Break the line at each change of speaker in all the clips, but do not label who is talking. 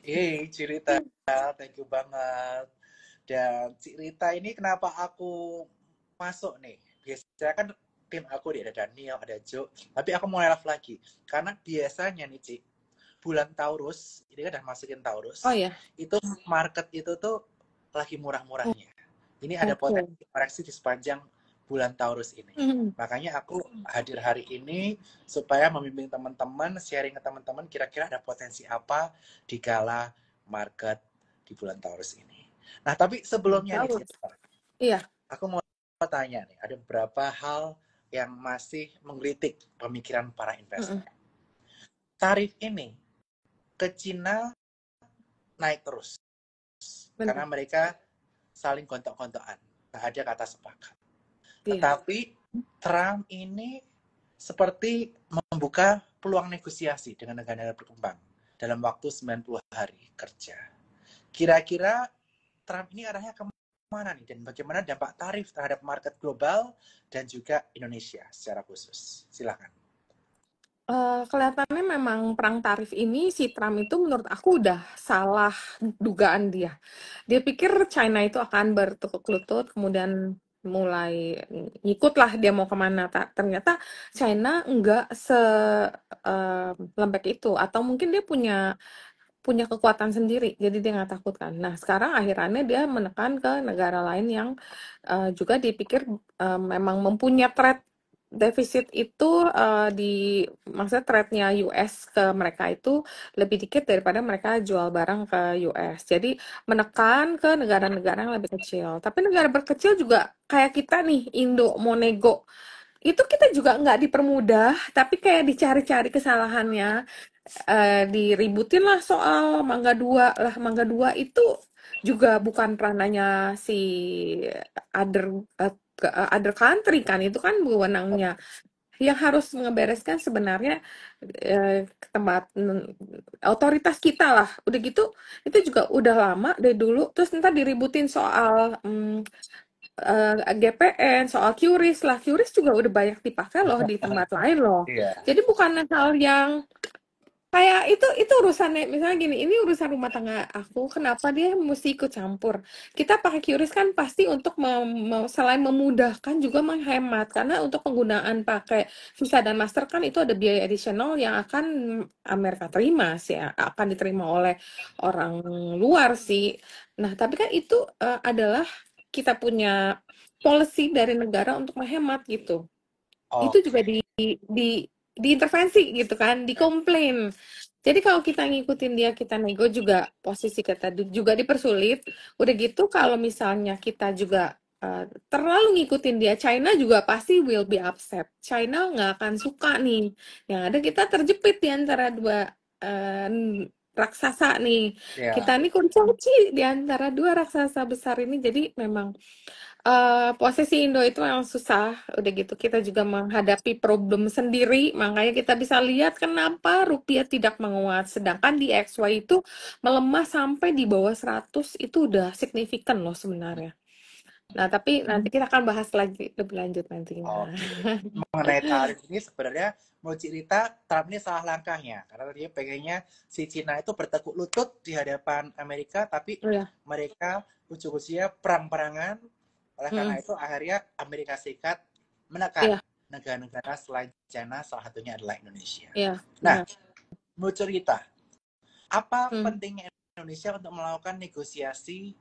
Cik Rita, thank you banget. Dan Cik Rita ini kenapa aku masuk nih? Biasanya kan tim aku ada Daniel, ada Joe, tapi aku mau live lagi. Karena biasanya nih Cik, bulan Taurus, ini kan udah masukin
Oh
Taurus,
ya,
itu market itu tuh lagi murah-murahnya. Ini ada
oke.
potensi koreksi di sepanjang bulan Taurus ini.
Hmm.
Makanya aku hadir hari ini supaya membimbing teman-teman, sharing ke teman-teman kira-kira ada potensi apa di kala market di bulan Taurus ini. Nah, tapi sebelumnya nih,
Bagus.
Citra,
Iya.
aku mau tanya nih, ada beberapa hal yang masih menggelitik pemikiran para investor.
Mm-mm.
Tarif ini ke Cina naik terus karena
Benar.
mereka saling gontok-gontokan, nggak ada kata sepakat.
Iya.
Tetapi Trump ini seperti membuka peluang negosiasi dengan negara-negara berkembang dalam waktu 90 hari kerja. Kira-kira Trump ini arahnya kemana nih? Dan bagaimana dampak tarif terhadap market global dan juga Indonesia secara khusus? Silakan.
Kelihatannya memang perang tarif ini si Trump itu menurut aku udah salah dugaan dia. Dia pikir China itu akan bertekuk lutut, kemudian mulai ngikutlah dia mau kemana. Ternyata China enggak lembek itu, atau mungkin dia punya kekuatan sendiri, jadi dia nggak takut kan. Nah, sekarang akhirnya dia menekan ke negara lain yang juga dipikir memang mempunyai trade defisit itu maksudnya trade-nya US ke mereka itu lebih dikit daripada mereka jual barang ke US. Jadi menekan ke negara-negara yang lebih kecil. Tapi negara berkecil juga kayak kita nih, Indo mau nego itu kita juga nggak dipermudah, tapi kayak dicari-cari kesalahannya, diributin lah soal Mangga Dua lah. Mangga Dua itu juga bukan ranahnya si other country kan, itu kan wewenangnya. Yang harus ngebereskan sebenarnya tempat otoritas kita lah. Udah gitu, itu juga udah lama dari dulu. Terus ntar diributin soal GPN, soal QRIS lah. QRIS juga udah banyak dipakai loh di tempat lain loh.
Iya.
Jadi bukan hal yang kayak itu urusannya, misalnya gini, ini urusan rumah tangga aku, kenapa dia mesti ikut campur? Kita pakai QRIS kan pasti untuk selain memudahkan juga menghemat, karena untuk penggunaan pakai Visa dan Master kan itu ada biaya additional yang akan Amerika terima sih, akan diterima oleh orang luar sih. Nah, tapi kan itu adalah kita punya policy dari negara untuk menghemat gitu. Itu juga
Oke.
diintervensi gitu kan, dikomplain. Jadi kalau kita ngikutin dia, kita nego juga, posisi kita juga dipersulit. Udah gitu kalau misalnya kita juga terlalu ngikutin dia, China juga pasti will be upset. China nggak akan suka nih. Yang ada kita terjepit di antara dua eh, raksasa nih. Kita
Iya.
nih kunci di antara dua raksasa besar ini. Jadi memang posisi Indo itu yang susah. Udah gitu kita juga menghadapi problem sendiri, makanya kita bisa lihat kenapa rupiah tidak menguat. Sedangkan di XY itu melemah sampai di bawah 100, itu udah signifikan loh sebenarnya. Nah, tapi nanti kita akan bahas lagi lebih lanjut nantinya.
Oke. Mengenai tarif ini sebenarnya mau cerita Trump ini salah langkahnya karena dia pengennya si Cina itu bertekuk lutut di hadapan Amerika tapi
Oh ya.
mereka ujung-ujungnya perang-perangan. Oleh karena
Hmm.
itu akhirnya Amerika Serikat menekan
Iya,
negara-negara selain China, salah satunya adalah Indonesia.
iya,
Nah,
benar.
mau cerita, apa
Hmm.
pentingnya Indonesia untuk melakukan negosiasi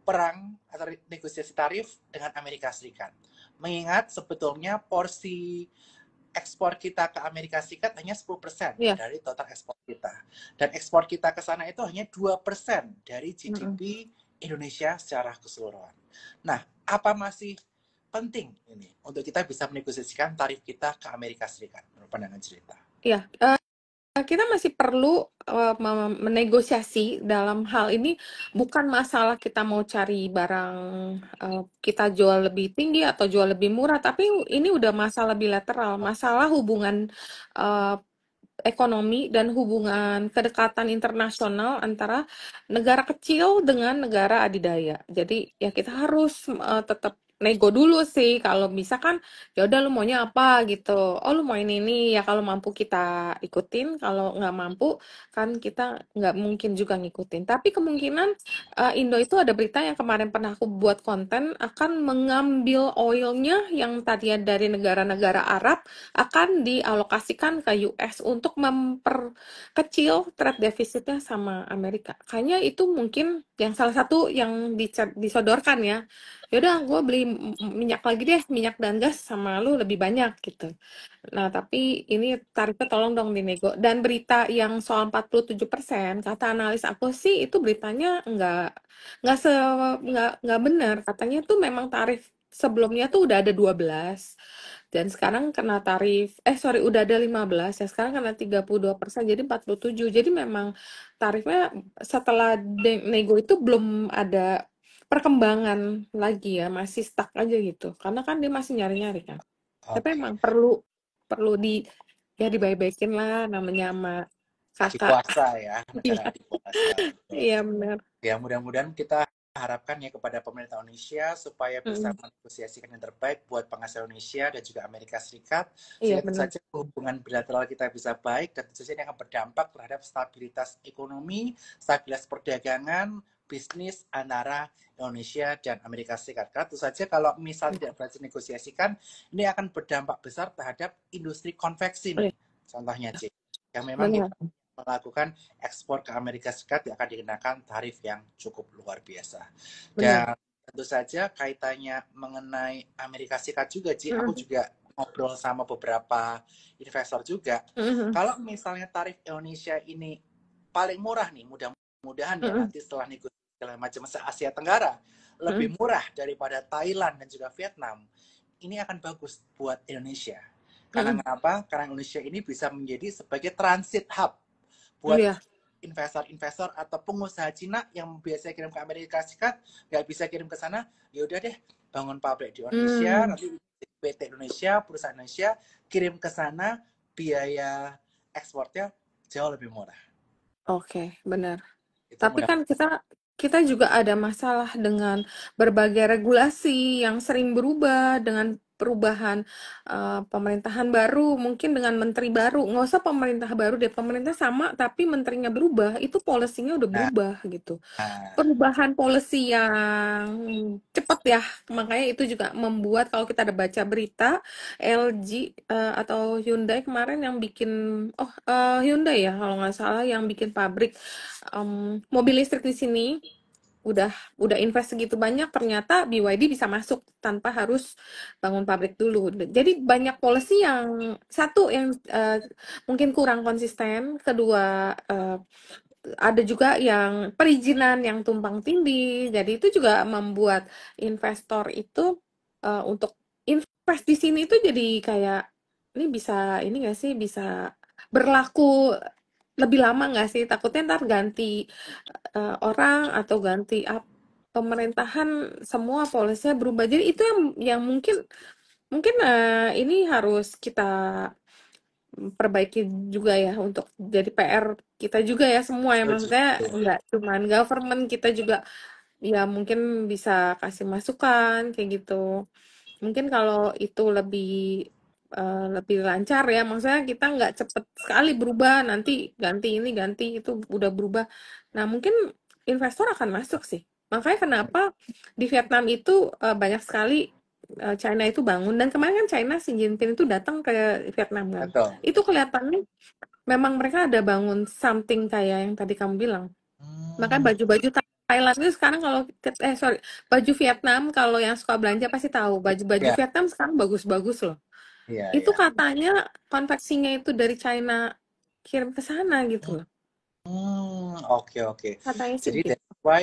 perang atau negosiasi tarif dengan Amerika Serikat? Mengingat sebetulnya porsi ekspor kita ke Amerika Serikat hanya 10%
Iya.
dari total ekspor kita. Dan ekspor kita ke sana itu hanya 2% dari
Mm-mm.
GDP Indonesia secara keseluruhan. Nah, apa masih penting ini untuk kita bisa menegosiasikan tarif kita ke Amerika Serikat menurut pandangan cerita?
Iya. Kita masih perlu menegosiasi dalam hal ini, bukan masalah kita mau cari barang kita jual lebih tinggi atau jual lebih murah, tapi ini udah masalah bilateral, masalah hubungan eh, ekonomi dan hubungan kedekatan internasional antara negara kecil dengan negara adidaya. Jadi ya kita harus tetap nego dulu sih. Kalau bisa kan, ya udah lu maunya apa gitu. Oh lu mau ini ya kalau mampu kita ikutin, kalau nggak mampu kan kita nggak mungkin juga ngikutin. Tapi kemungkinan Indo itu ada berita yang kemarin pernah aku buat konten akan mengambil oilnya yang tadinya dari negara-negara Arab akan dialokasikan ke US untuk memperkecil trade defisitnya sama Amerika. Kayaknya itu mungkin yang salah satu yang disodorkan ya. Yaudah, gue beli minyak lagi deh, minyak dan gas sama lu lebih banyak gitu. Nah, tapi ini tarifnya tolong dong dinego. Dan berita yang soal 47%, kata analis aku sih itu beritanya nggak se nggak benar. Katanya tuh memang tarif sebelumnya tuh udah ada 12 dan sekarang kena tarif sorry udah ada 15 ya sekarang kena 32% jadi 47. Jadi memang tarifnya setelah nego itu belum ada perkembangan lagi ya, masih stuck aja gitu. Karena kan dia masih nyari-nyari kan. Tapi
Oke,
emang perlu perlu ya dibaik-baikin lah namanya sama
adik
kakak.
kuasa ya, negara
Iya,
adik kuasa. Betul.
iya benar.
Ya, mudah-mudahan kita harapkan ya kepada pemerintah Indonesia supaya bisa
Mm,
menegosiasikan yang terbaik buat penghasil Indonesia dan juga Amerika Serikat,
iya
sehingga tentu
benar.
saja hubungan bilateral kita bisa baik dan tentu saja ini akan berdampak terhadap stabilitas ekonomi, stabilitas perdagangan, bisnis antara Indonesia dan Amerika Serikat. Karena tentu saja kalau misal tidak berhasil negosiasikan, ini akan berdampak besar terhadap industri konveksi
Iya,
nih, contohnya Cik, yang memang
benar.
melakukan ekspor ke Amerika Serikat yang akan dikenakan tarif yang cukup luar biasa.
Benar.
Dan tentu saja kaitannya mengenai Amerika Serikat juga, Ci, aku
Mm,
juga ngobrol sama beberapa investor juga.
mm,
Kalau misalnya tarif Indonesia ini paling murah nih, mudah-mudahan ya
mm,
nanti setelah negosiasi segala macam se Asia Tenggara lebih
mm,
murah daripada Thailand dan juga Vietnam, ini akan bagus buat Indonesia. Karena
mm,
kenapa? Karena Indonesia ini bisa menjadi sebagai transit hub buat
iya.
investor-investor atau pengusaha Cina yang biasa kirim ke Amerika Serikat nggak bisa kirim ke sana, ya udah deh bangun pabrik di Indonesia,
Hmm,
nanti PT Indonesia, perusahaan Indonesia kirim ke sana, biaya ekspornya jauh lebih murah.
oke, benar.
Itu
Tapi
mudah.
kan kita kita juga ada masalah dengan berbagai regulasi yang sering berubah dengan perubahan pemerintahan baru, mungkin dengan menteri baru. Nggak usah pemerintah baru deh, pemerintah sama tapi menterinya berubah, itu polisinya udah
Nah,
berubah gitu. Perubahan policy yang cepat ya, makanya itu juga membuat kalau kita ada baca berita LG atau Hyundai kemarin yang bikin Hyundai ya kalau nggak salah yang bikin pabrik mobil listrik di sini udah invest segitu banyak ternyata BYD bisa masuk tanpa harus bangun pabrik dulu. Jadi banyak policy yang satu yang mungkin kurang konsisten, kedua ada juga yang perizinan yang tumpang tindih. Jadi itu juga membuat investor itu untuk invest di sini itu jadi kayak ini bisa ini nggak sih bisa berlaku lebih lama nggak sih? Takutnya ntar ganti orang atau ganti pemerintahan semua polisinya berubah. Jadi itu yang mungkin mungkin ini harus kita perbaiki juga ya untuk jadi PR kita juga ya semua ya maksudnya nggak cuman government kita juga ya mungkin bisa kasih masukan kayak gitu. Mungkin kalau itu lebih lancar ya, maksudnya kita nggak cepet sekali berubah, nanti ganti ini, ganti itu udah berubah. Nah, mungkin investor akan masuk sih. Makanya kenapa di Vietnam itu banyak sekali China itu bangun. Dan kemarin kan China Xi Jinping itu datang ke Vietnam kan.
betul.
Itu kelihatannya memang mereka ada bangun something kayak yang tadi kamu bilang. Makanya
Hmm,
baju-baju Thailand itu sekarang kalau sorry, baju Vietnam kalau yang suka belanja pasti tahu baju-baju
ya,
Vietnam sekarang bagus-bagus loh.
iya,
Itu
ya.
katanya konveksinya itu dari China kirim ke sana gitu loh.
Oke, oke.
Katanya sih
Jadi
gitu.
that's why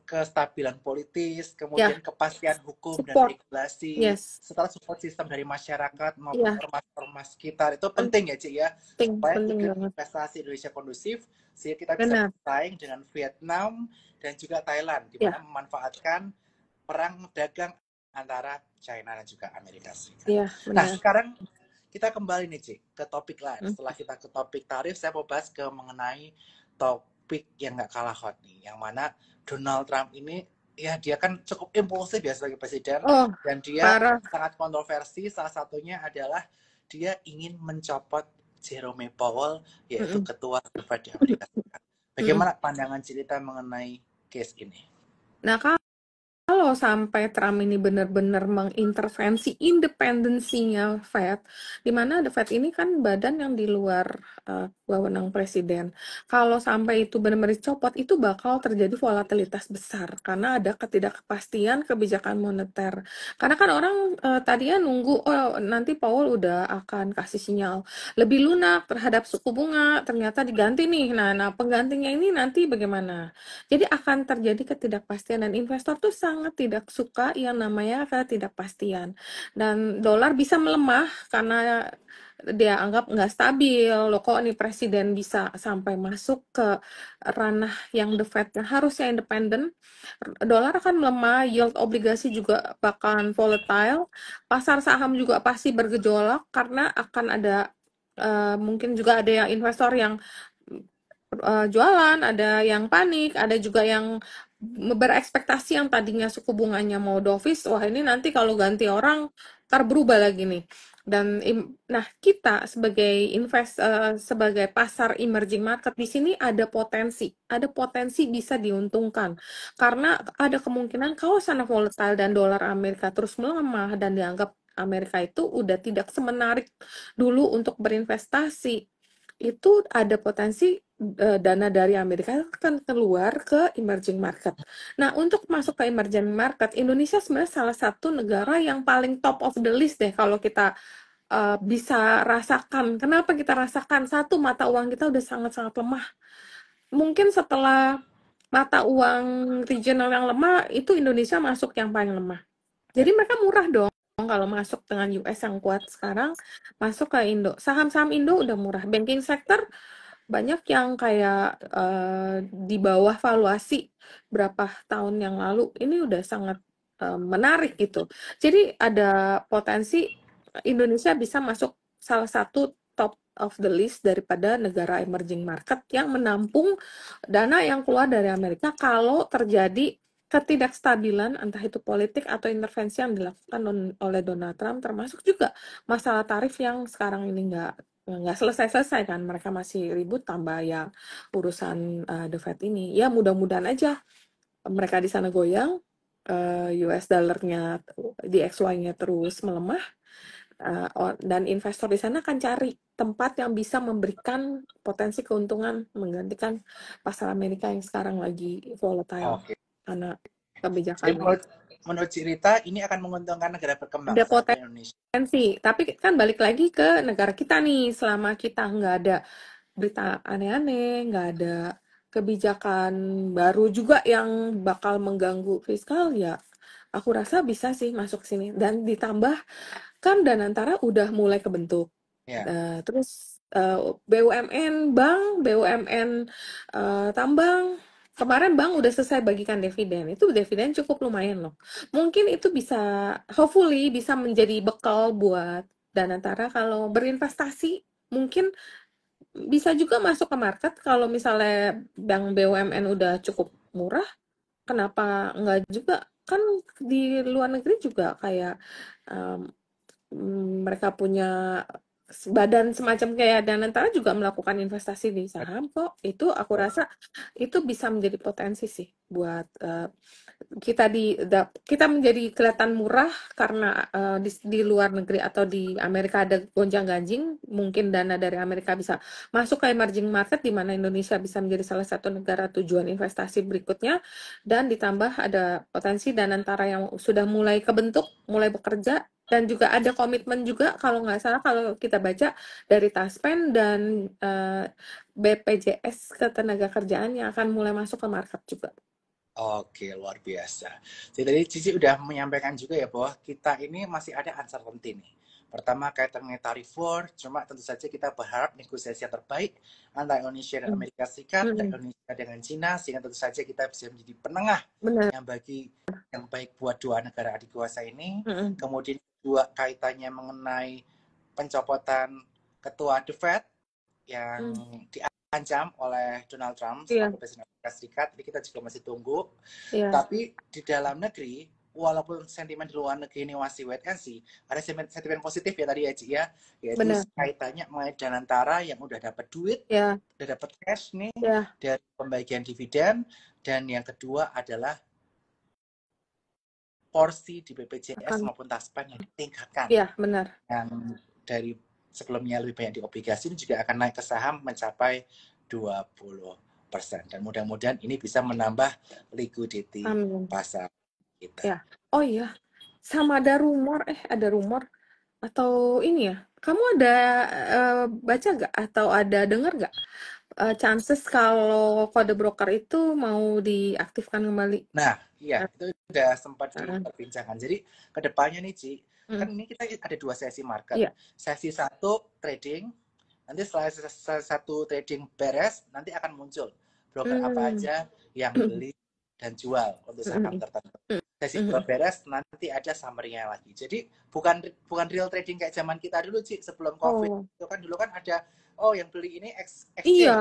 kestabilan politis, kemudian
Ya,
kepastian hukum dan
support.
regulasi,
Yes.
setelah support sistem dari masyarakat maupun
Iya,
ormas-ormas sekitar itu penting ya, Cik ya,
penting,
supaya
penting
iklim
banget.
investasi Indonesia kondusif, sehingga kita bisa
Benar.
bersaing dengan Vietnam dan juga Thailand, di mana
Ya,
memanfaatkan perang dagang antara China dan juga Amerika Serikat.
iya,
Nah,
benar.
sekarang kita kembali nih, Cik, ke topik lain.
Hmm.
Setelah kita ke topik tarif, saya mau bahas mengenai topik yang nggak kalah hot nih, yang mana Donald Trump ini ya dia kan cukup impulsif ya sebagai presiden,
Oh,
dan dia
parah.
sangat kontroversi. Salah satunya adalah dia ingin mencopot Jerome Powell, yaitu
Mm-mm.
ketua Fed di Amerika Serikat.
Mm-mm.
Bagaimana pandangan cerita mengenai case ini?
Nah, kalau sampai Trump ini benar-benar mengintervensi independensinya Fed, di mana the Fed ini kan badan yang di luar wewenang presiden. Kalau sampai itu benar-benar dicopot, itu bakal terjadi volatilitas besar karena ada ketidakpastian kebijakan moneter. Karena kan orang tadinya nunggu, oh nanti Powell udah akan kasih sinyal lebih lunak terhadap suku bunga, ternyata diganti nih. Nah, penggantinya ini nanti bagaimana? Jadi akan terjadi ketidakpastian dan investor tuh sangat tidak suka yang namanya ketidakpastian. Dan dolar bisa melemah karena dia anggap nggak stabil. Loh kok nih presiden bisa sampai masuk ke ranah yang the Fed yang harusnya independen. Dolar akan melemah, yield obligasi juga bakalan volatile. Pasar saham juga pasti bergejolak karena akan ada mungkin juga ada yang investor yang jualan, ada yang panik, ada juga yang berekspektasi yang tadinya suku bunganya mau dovish, wah ini nanti kalau ganti orang ntar berubah lagi nih. Dan nah kita sebagai pasar emerging market di sini ada potensi bisa diuntungkan karena ada kemungkinan kalau sana volatile dan dolar Amerika terus melemah dan dianggap Amerika itu udah tidak semenarik dulu untuk berinvestasi, itu ada potensi dana dari Amerika akan keluar ke emerging market. Nah, untuk masuk ke emerging market, Indonesia sebenarnya salah satu negara yang paling top of the list deh kalau kita bisa rasakan. Kenapa kita rasakan? Satu, mata uang kita udah sangat-sangat lemah. Mungkin setelah mata uang regional yang lemah, itu Indonesia masuk yang paling lemah. Jadi mereka murah dong kalau masuk dengan US yang kuat sekarang, masuk ke Indo. Saham-saham Indo udah murah. Banking sector banyak yang kayak di bawah valuasi berapa tahun yang lalu. Ini udah sangat menarik gitu. Jadi ada potensi Indonesia bisa masuk salah satu top of the list daripada negara emerging market yang menampung dana yang keluar dari Amerika kalau terjadi ketidakstabilan entah itu politik atau intervensi yang dilakukan oleh Donald Trump, termasuk juga masalah tarif yang sekarang ini nggak selesai-selesai kan, mereka masih ribut tambah yang urusan The Fed ini. Ya mudah-mudahan aja mereka di sana goyang, US dollarnya DXY-nya terus melemah, dan investor di sana akan cari tempat yang bisa memberikan potensi keuntungan menggantikan pasar Amerika yang sekarang lagi volatile
Oke.
karena
Jadi
kebijakannya.
menurut cerita ini akan menguntungkan negara berkembang
Ada
seperti Indonesia.
potensi, tapi kan balik lagi ke negara kita nih, selama kita nggak ada berita aneh-aneh, nggak ada kebijakan baru juga yang bakal mengganggu fiskal, ya aku rasa bisa sih masuk sini. Dan ditambah kan Danantara udah mulai kebentuk.
Ya.
Terus BUMN bank, BUMN tambang, kemarin bank udah selesai bagikan dividen. Itu dividen cukup lumayan loh. Mungkin itu bisa, hopefully bisa menjadi bekal buat Danantara kalau berinvestasi. Mungkin bisa juga masuk ke market kalau misalnya bank BUMN udah cukup murah, kenapa enggak juga? Kan di luar negeri juga kayak um, mereka punya badan semacam kayak Danantara juga melakukan investasi di saham kok. Itu aku rasa itu bisa menjadi potensi sih buat kita menjadi kelihatan murah karena di luar negeri atau di Amerika ada gonjang-ganjing, mungkin dana dari Amerika bisa masuk ke emerging market di mana Indonesia bisa menjadi salah satu negara tujuan investasi berikutnya, dan ditambah ada potensi Danantara yang sudah mulai kebentuk, mulai bekerja, dan juga ada komitmen juga kalau nggak salah kalau kita baca dari Taspen dan BPJS Ketenagakerjaan yang akan mulai masuk ke market juga.
Oke, luar biasa. Jadi tadi Cici udah menyampaikan juga ya bahwa kita ini masih ada uncertainty nih. Pertama kaitannya tarif war, cuma tentu saja kita berharap negosiasi yang terbaik antara Indonesia dan Amerika Serikat, dan Indonesia dengan Cina, sehingga tentu saja kita bisa menjadi penengah
Benar.
yang baik buat dua negara adik kuasa ini.
Mm-mm.
Kemudian dua kaitannya mengenai pencopotan ketua The Fed yang diancam oleh Donald Trump
Iya,
selaku Presiden Amerika Serikat, jadi kita juga masih tunggu.
iya,
Tapi di dalam negeri, walaupun sentimen di luar negeri ini masih wait and see, ada sentimen positif ya tadi ya Ci ya, yaitu
benar.
kaitannya mengenai Danantara yang udah dapat duit,
Ya,
udah dapat cash nih
ya,
dari pembagian dividen, dan yang kedua adalah porsi di BPJS
akan.
maupun Taspen yang ditingkatkan,
Iya, benar.
yang dari sebelumnya lebih banyak di obligasi ini juga akan naik ke saham mencapai 20%. Dan mudah-mudahan ini bisa menambah liquidity
Amin.
pasar kita.
Ya. Oh iya, sama ada rumor atau ini ya. Kamu ada baca nggak atau ada dengar nggak chances kalau kode broker itu mau diaktifkan kembali?
Nah, iya,
Nah,
itu sudah sempat
nah,
diperbincangkan. Jadi, kedepannya nih, Ci,
mm,
kan ini kita ada 2 sesi market.
iya.
Sesi 1 trading, nanti setelah satu trading beres, nanti akan muncul broker apa
Hmm.
aja yang beli dan jual untuk saham
Mm,
tertentu.
mm,
Sesi 2
mm.
beres, nanti ada summary-nya lagi. Jadi, bukan bukan real trading kayak zaman kita dulu, Ci, sebelum COVID.
Oh,
Dulu kan ada, oh yang beli ini
iya,
XC,
iya,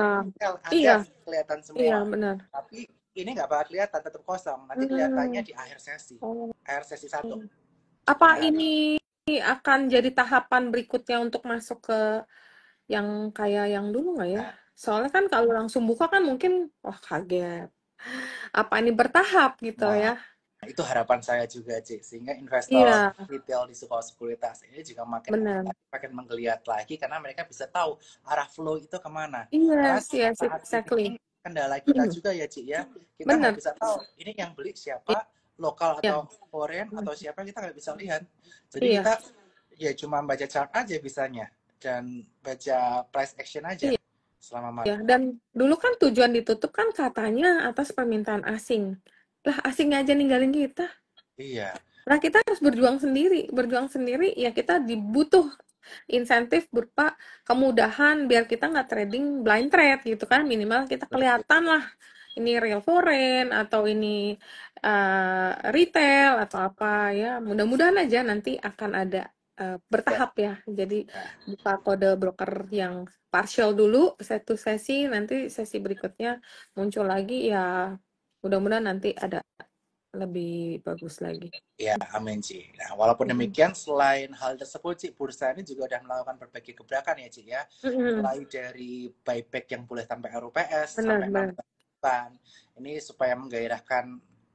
ada kelihatan
iya,
semua.
benar.
Tapi ini nggak bakal kelihatan, tetap kosong. Nanti kelihatannya
Hmm.
di
Oh.
akhir sesi 1.
Apa
Nah,
ini akan jadi tahapan berikutnya untuk masuk ke yang kayak yang dulu nggak ya?
nah,
Soalnya kan kalau langsung buka kan mungkin, wah kaget. Apa ini bertahap gitu
nah,
ya?
itu harapan saya juga, Cik. Sehingga investor
Iya,
retail di sekuritas ini juga
benar.
makin menggeliat lagi karena mereka bisa tahu arah flow itu kemana. Karena
Yes, yes,
saat
exactly.
ini kendala kita juga ya, Cik ya. Kita nggak
Benar.
bisa tahu ini yang beli siapa, lokal
Iya,
atau foreign atau siapa, kita nggak bisa lihat. Jadi
iya,
kita ya cuma baca chart aja bisanya dan baca price action aja
iya.
selama
Ya, dan dulu kan tujuan ditutup kan katanya atas permintaan asing. Lah, asing aja ninggalin kita.
iya.
Nah, kita harus berjuang sendiri. Berjuang sendiri, ya kita dibutuh insentif berupa kemudahan biar kita nggak trading blind trade gitu kan. Minimal kita kelihatan lah ini real foreign atau ini retail atau apa ya. Mudah-mudahan aja nanti akan ada
Ya,
bertahap ya. Jadi
nah,
buka kode broker yang partial dulu satu sesi, nanti sesi berikutnya muncul lagi ya. Mudah-mudahan nanti ada lebih bagus lagi.
ya, amin Ci. Nah, walaupun
Mm-mm.
demikian, selain hal tersebut, Ci, bursa ini juga sudah melakukan berbagai gebrakan ya, Ci ya.
Mm-mm.
Mulai dari buyback yang boleh sampai RUPS,
Benar,
sampai 6
benar.
bulan. Ini supaya menggairahkan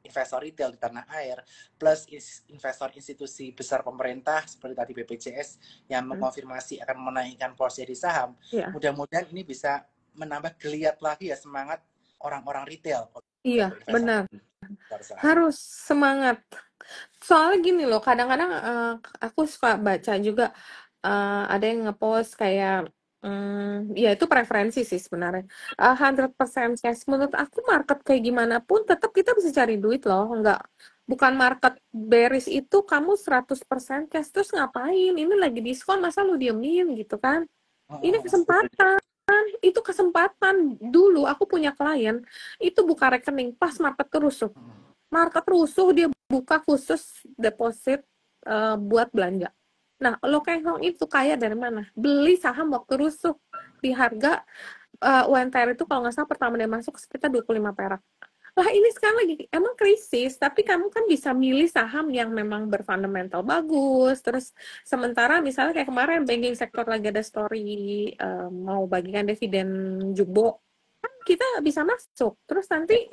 investor retail di tanah air, plus investor institusi besar pemerintah seperti tadi BPJS yang
Mm.
mengonfirmasi akan menaikkan porsi di saham.
Iya,
Mudah-mudahan ini bisa menambah geliat lagi ya semangat orang-orang retail
iya,
untuk
benar.
investasi di pasar saham.
Harus semangat. Soalnya gini loh, kadang-kadang aku suka baca juga ada yang ngepost kayak ya itu preferensi sih sebenarnya. 100% cash menurut aku market kayak gimana pun tetap kita bisa cari duit loh. Enggak, bukan market bearish itu kamu 100% cash terus ngapain? Ini lagi diskon masa lu diemin gitu kan? Ini kesempatan. Itu kesempatan. Dulu aku punya klien itu buka rekening pas market rusuh. Market rusuh dia buka khusus deposit buat belanja. Nah, lo Keng Hong itu kaya dari mana? Beli saham waktu rusuh di harga UNTR itu kalau nggak salah pertama dia masuk sekitar 25 perak. Lah ini sekarang lagi emang krisis, tapi kamu kan bisa milih saham yang memang berfundamental bagus. Terus sementara misalnya kayak kemarin banking sektor lagi ada story mau bagikan dividen jumbo, kan kita bisa masuk. Terus nanti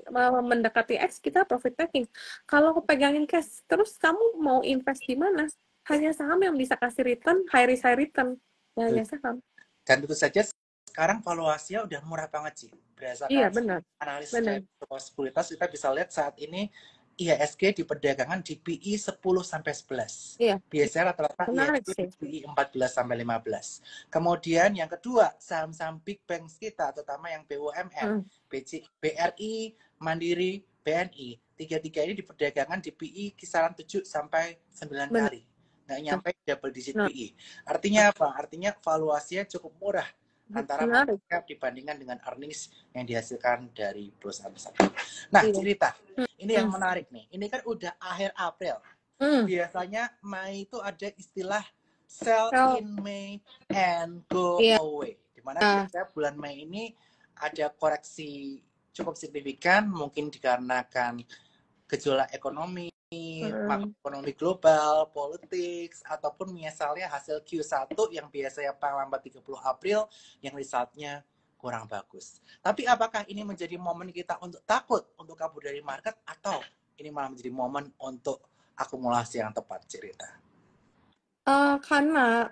mendekati X kita profit taking. Kalau pegangin cash, terus kamu mau invest di mana? Hanya saham yang bisa kasih return, high return. Ya, hanya saham.
Dan tentu saja sekarang valuasinya udah murah banget sih.
Iya,
Berdasarkan
benar.
analisis
Benar.
dari sekuritas, kita bisa lihat saat ini IHSG di perdagangan di PI 10 sampai 11.
Iya,
Biasanya rata-rata
menarik
IHSG di
sih.
PI 14 sampai 15. Kemudian yang kedua, saham-saham big banks kita, terutama yang BUMN,
Hmm.
BRI, Mandiri, BNI. Tiga-tiga ini di perdagangan di PI kisaran 7 sampai 9
Benar.
kali. Nggak nyampe double digit
Nah,
PI. Artinya apa? Artinya valuasinya cukup murah antara market
menarik.
cap dibandingkan dengan earnings yang dihasilkan dari perusahaan besar. Nah,
Iya.
cerita. Ini yang
Hmm.
menarik nih. Ini kan udah akhir April.
Hmm.
Biasanya Mei itu ada istilah sell
So,
in May and go
iya.
away. Dimana biasanya bulan Mei ini ada koreksi cukup signifikan, mungkin dikarenakan gejolak ekonomi, makroekonomi global, politik, ataupun misalnya hasil Q1 yang biasanya paling lambat 30 April yang resultnya kurang bagus. Tapi apakah ini menjadi momen kita untuk takut untuk kabur dari market, atau ini malah menjadi momen untuk akumulasi yang tepat, cerita?
Karena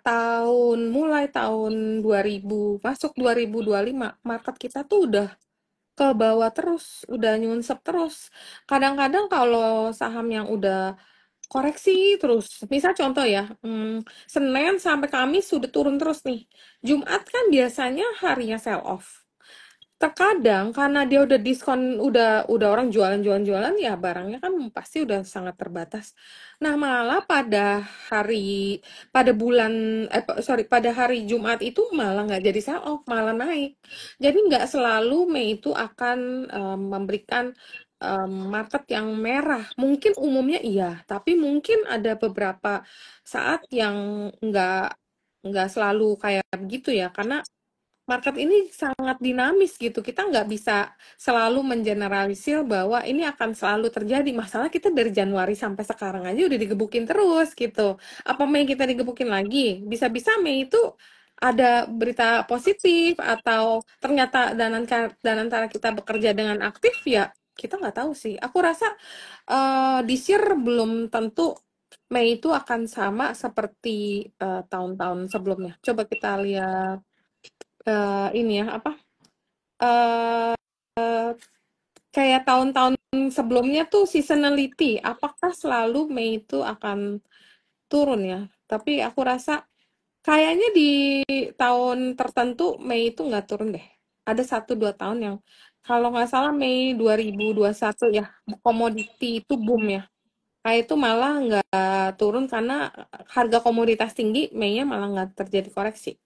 mulai tahun 2000 masuk 2025 market kita tuh udah ke bawah terus, udah nyunsep terus. Kadang-kadang kalau saham yang udah koreksi terus, misal contoh ya, Senin sampai Kamis sudah turun terus nih. Jumat kan biasanya harinya sell off. Terkadang karena dia udah diskon, udah orang jualan ya barangnya kan pasti udah sangat terbatas. Nah, malah pada hari Jumat itu malah nggak jadi sell off, malah naik. Jadi nggak selalu Mei itu akan memberikan market yang merah. Mungkin umumnya iya, tapi mungkin ada beberapa saat yang nggak selalu kayak begitu ya, karena market ini sangat dinamis gitu. Kita nggak bisa selalu mengeneralisir bahwa ini akan selalu terjadi. Masalah kita dari Januari sampai sekarang aja udah digebukin terus gitu. Apa Mei kita digebukin lagi? Bisa-bisa Mei itu ada berita positif, atau ternyata dan antara kita bekerja dengan aktif ya, kita nggak tahu sih. Aku rasa this year belum tentu Mei itu akan sama seperti tahun-tahun sebelumnya. Coba kita lihat ini ya apa kayak tahun-tahun sebelumnya tuh seasonality, apakah selalu Mei itu akan turun ya? Tapi aku rasa kayaknya di tahun tertentu Mei itu nggak turun deh. Ada 1-2 tahun yang kalau nggak salah Mei 2021 ya, komoditi itu boom ya. Kayak itu malah nggak turun karena harga komoditas tinggi, Mei-nya malah nggak terjadi koreksi.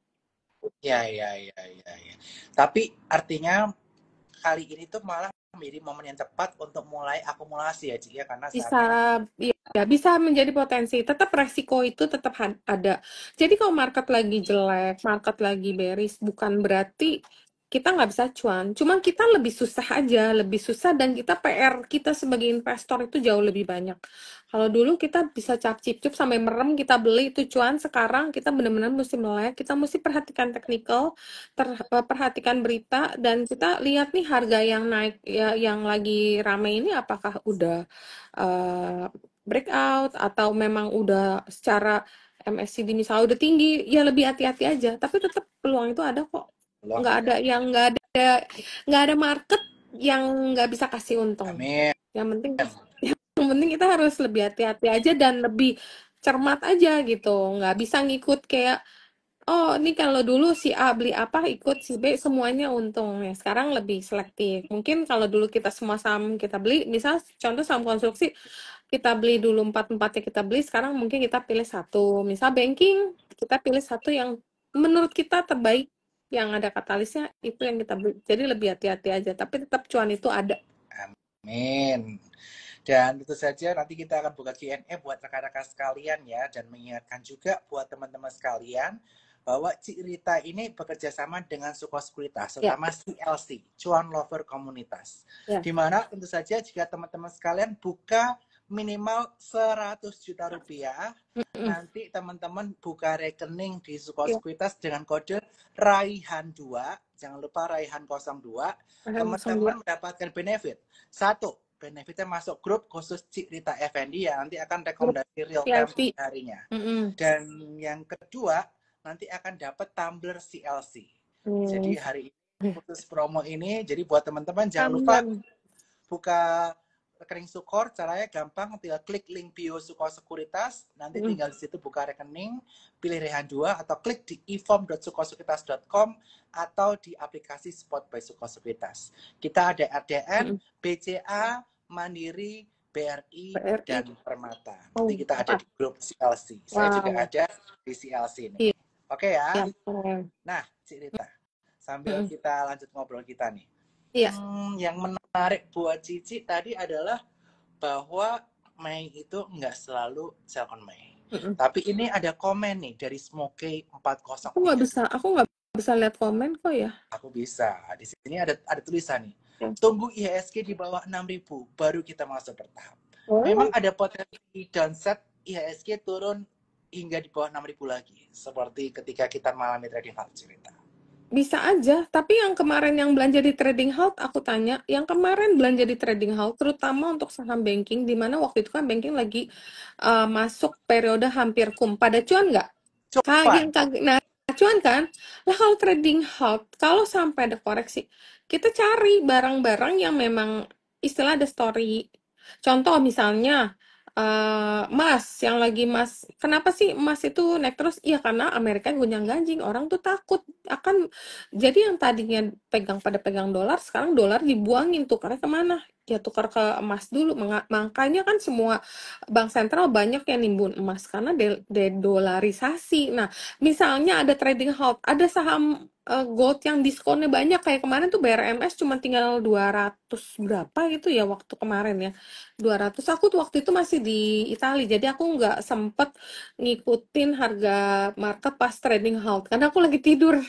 Ya, ya, ya, ya, ya. Tapi artinya kali ini tuh malah menjadi momen yang tepat untuk mulai akumulasi ya, Ci, ya, karena saat
Bisa,
ini
ya bisa menjadi potensi. Tetap resiko itu tetap ada. Jadi kalau market lagi jelek, market lagi bearish, bukan berarti kita nggak bisa cuan. Cuman kita lebih susah aja, lebih susah, dan kita PR kita sebagai investor itu jauh lebih banyak. Kalau dulu kita bisa cap-cip-cup sampai merem, kita beli itu cuan. Sekarang kita benar-benar mesti melek, kita mesti perhatikan technical, perhatikan berita, dan kita lihat nih harga yang naik ya, yang lagi rame ini apakah udah breakout, atau memang udah secara MACD misalnya udah tinggi, ya lebih hati-hati aja. Tapi tetap peluang itu ada kok.
belum
Nggak
ada.
ada yang nggak ada market yang nggak bisa kasih untung.
Amin.
Yang penting yang penting kita harus lebih hati-hati aja dan lebih cermat aja gitu. Nggak bisa ngikut kayak, oh, ini kalau dulu si A beli apa ikut si B semuanya untung ya. Sekarang lebih selektif. Mungkin kalau dulu kita semua saham kita beli, misal contoh saham konstruksi, kita beli dulu 4-4 kita beli, sekarang mungkin kita pilih satu. Misal banking, kita pilih satu yang menurut kita terbaik, yang ada katalisnya, itu yang kita beli. Jadi lebih hati-hati aja, tapi tetap cuan itu ada.
Amin. Dan tentu saja nanti kita akan buka Q&A buat rekan-rekan sekalian ya, dan mengingatkan juga buat teman-teman sekalian bahwa Cik Rita ini bekerja sama dengan Suko Sekuritas,
Ya,
terutama CLC, Cuan Lover Komunitas.
ya.
Dimana tentu saja jika teman-teman sekalian buka minimal 100 juta rupiah, nanti teman-teman buka rekening di Suko
Ya.
Sekuritas dengan kode Raihan2, jangan lupa Raihan02, teman-teman mendapatkan benefit. Satu, benefitnya masuk grup khusus Cik Rita Effendi yang nanti akan rekomendasi real time harinya. Dan yang kedua, nanti akan dapat tumbler CLC. Jadi hari ini khusus promo ini, jadi buat teman-teman jangan lupa buka rekening Sukor. Caranya gampang, tinggal klik link bio Suko Sekuritas, nanti tinggal di situ buka rekening, pilih Rehan 2, atau klik di eform.sukosekuritas.com atau di aplikasi Spot by Suko Sekuritas. Kita ada RDN, BCA, Mandiri, BRI, dan Permata. Nanti kita ada di grup CLC. Saya juga ada di CLC ini. Oke ya? Nah, Cik Rita, sambil kita lanjut ngobrol kita nih. Yang menarik buat Cici tadi adalah bahwa Mei itu nggak selalu sell on Mei. Tapi ini ada komen nih dari Smoky 40.
Aku nggak bisa lihat komen kok ya.
Aku bisa. Di sini ada tulisan nih.
Ya.
Tunggu IHSG di bawah 6.000 baru kita masuk bertahap. Memang
Oh,
ada potensi downset IHSG turun hingga di bawah 6.000 lagi. Seperti ketika kita mengalami trading halt cerita.
bisa aja, tapi yang kemarin yang belanja di trading halt, aku tanya, yang kemarin belanja di trading halt, terutama untuk saham banking, di mana waktu itu kan banking lagi masuk periode hampir pada cuan nggak?
Cuan.
Kaget, nah cuan kan? Lah kalau trading halt, kalau sampai ada koreksi, kita cari barang-barang yang memang istilah ada story. Contoh misalnya emas yang lagi emas. Kenapa sih emas itu naik terus? Iya karena Amerika gonjang-ganjing, orang tuh takut akan jadi yang tadinya pegang dolar, sekarang dolar dibuangin tukarnya kemana? Ya tukar ke emas dulu. Makanya kan semua bank sentral banyak yang nimbun emas karena dedolarisasi. Nah, misalnya ada trading halt, ada saham gold yang diskonnya banyak kayak kemarin tuh BRMS cuma tinggal 200 berapa gitu ya waktu kemarin ya. 200 aku tuh waktu itu masih di Italia jadi aku nggak sempet ngikutin harga market pas trading halt karena aku lagi tidur.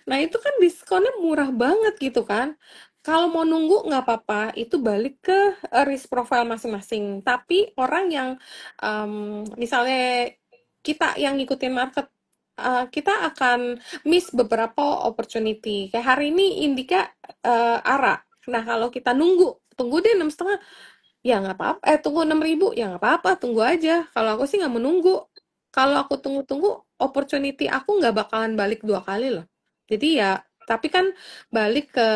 Nah, itu kan diskonnya murah banget gitu kan. Kalau mau nunggu nggak apa-apa, itu balik ke risk profile masing-masing. Tapi orang yang misalnya kita yang ngikutin market, kita akan miss beberapa opportunity. Kayak hari ini Indika ARA. Nah, kalau kita tunggu deh 6,5, ya nggak apa-apa. Tunggu 6.000, ya nggak apa-apa, tunggu aja. Kalau aku sih nggak menunggu. Kalau aku tunggu-tunggu, opportunity aku nggak bakalan balik 2 kali loh. Jadi ya, tapi kan balik ke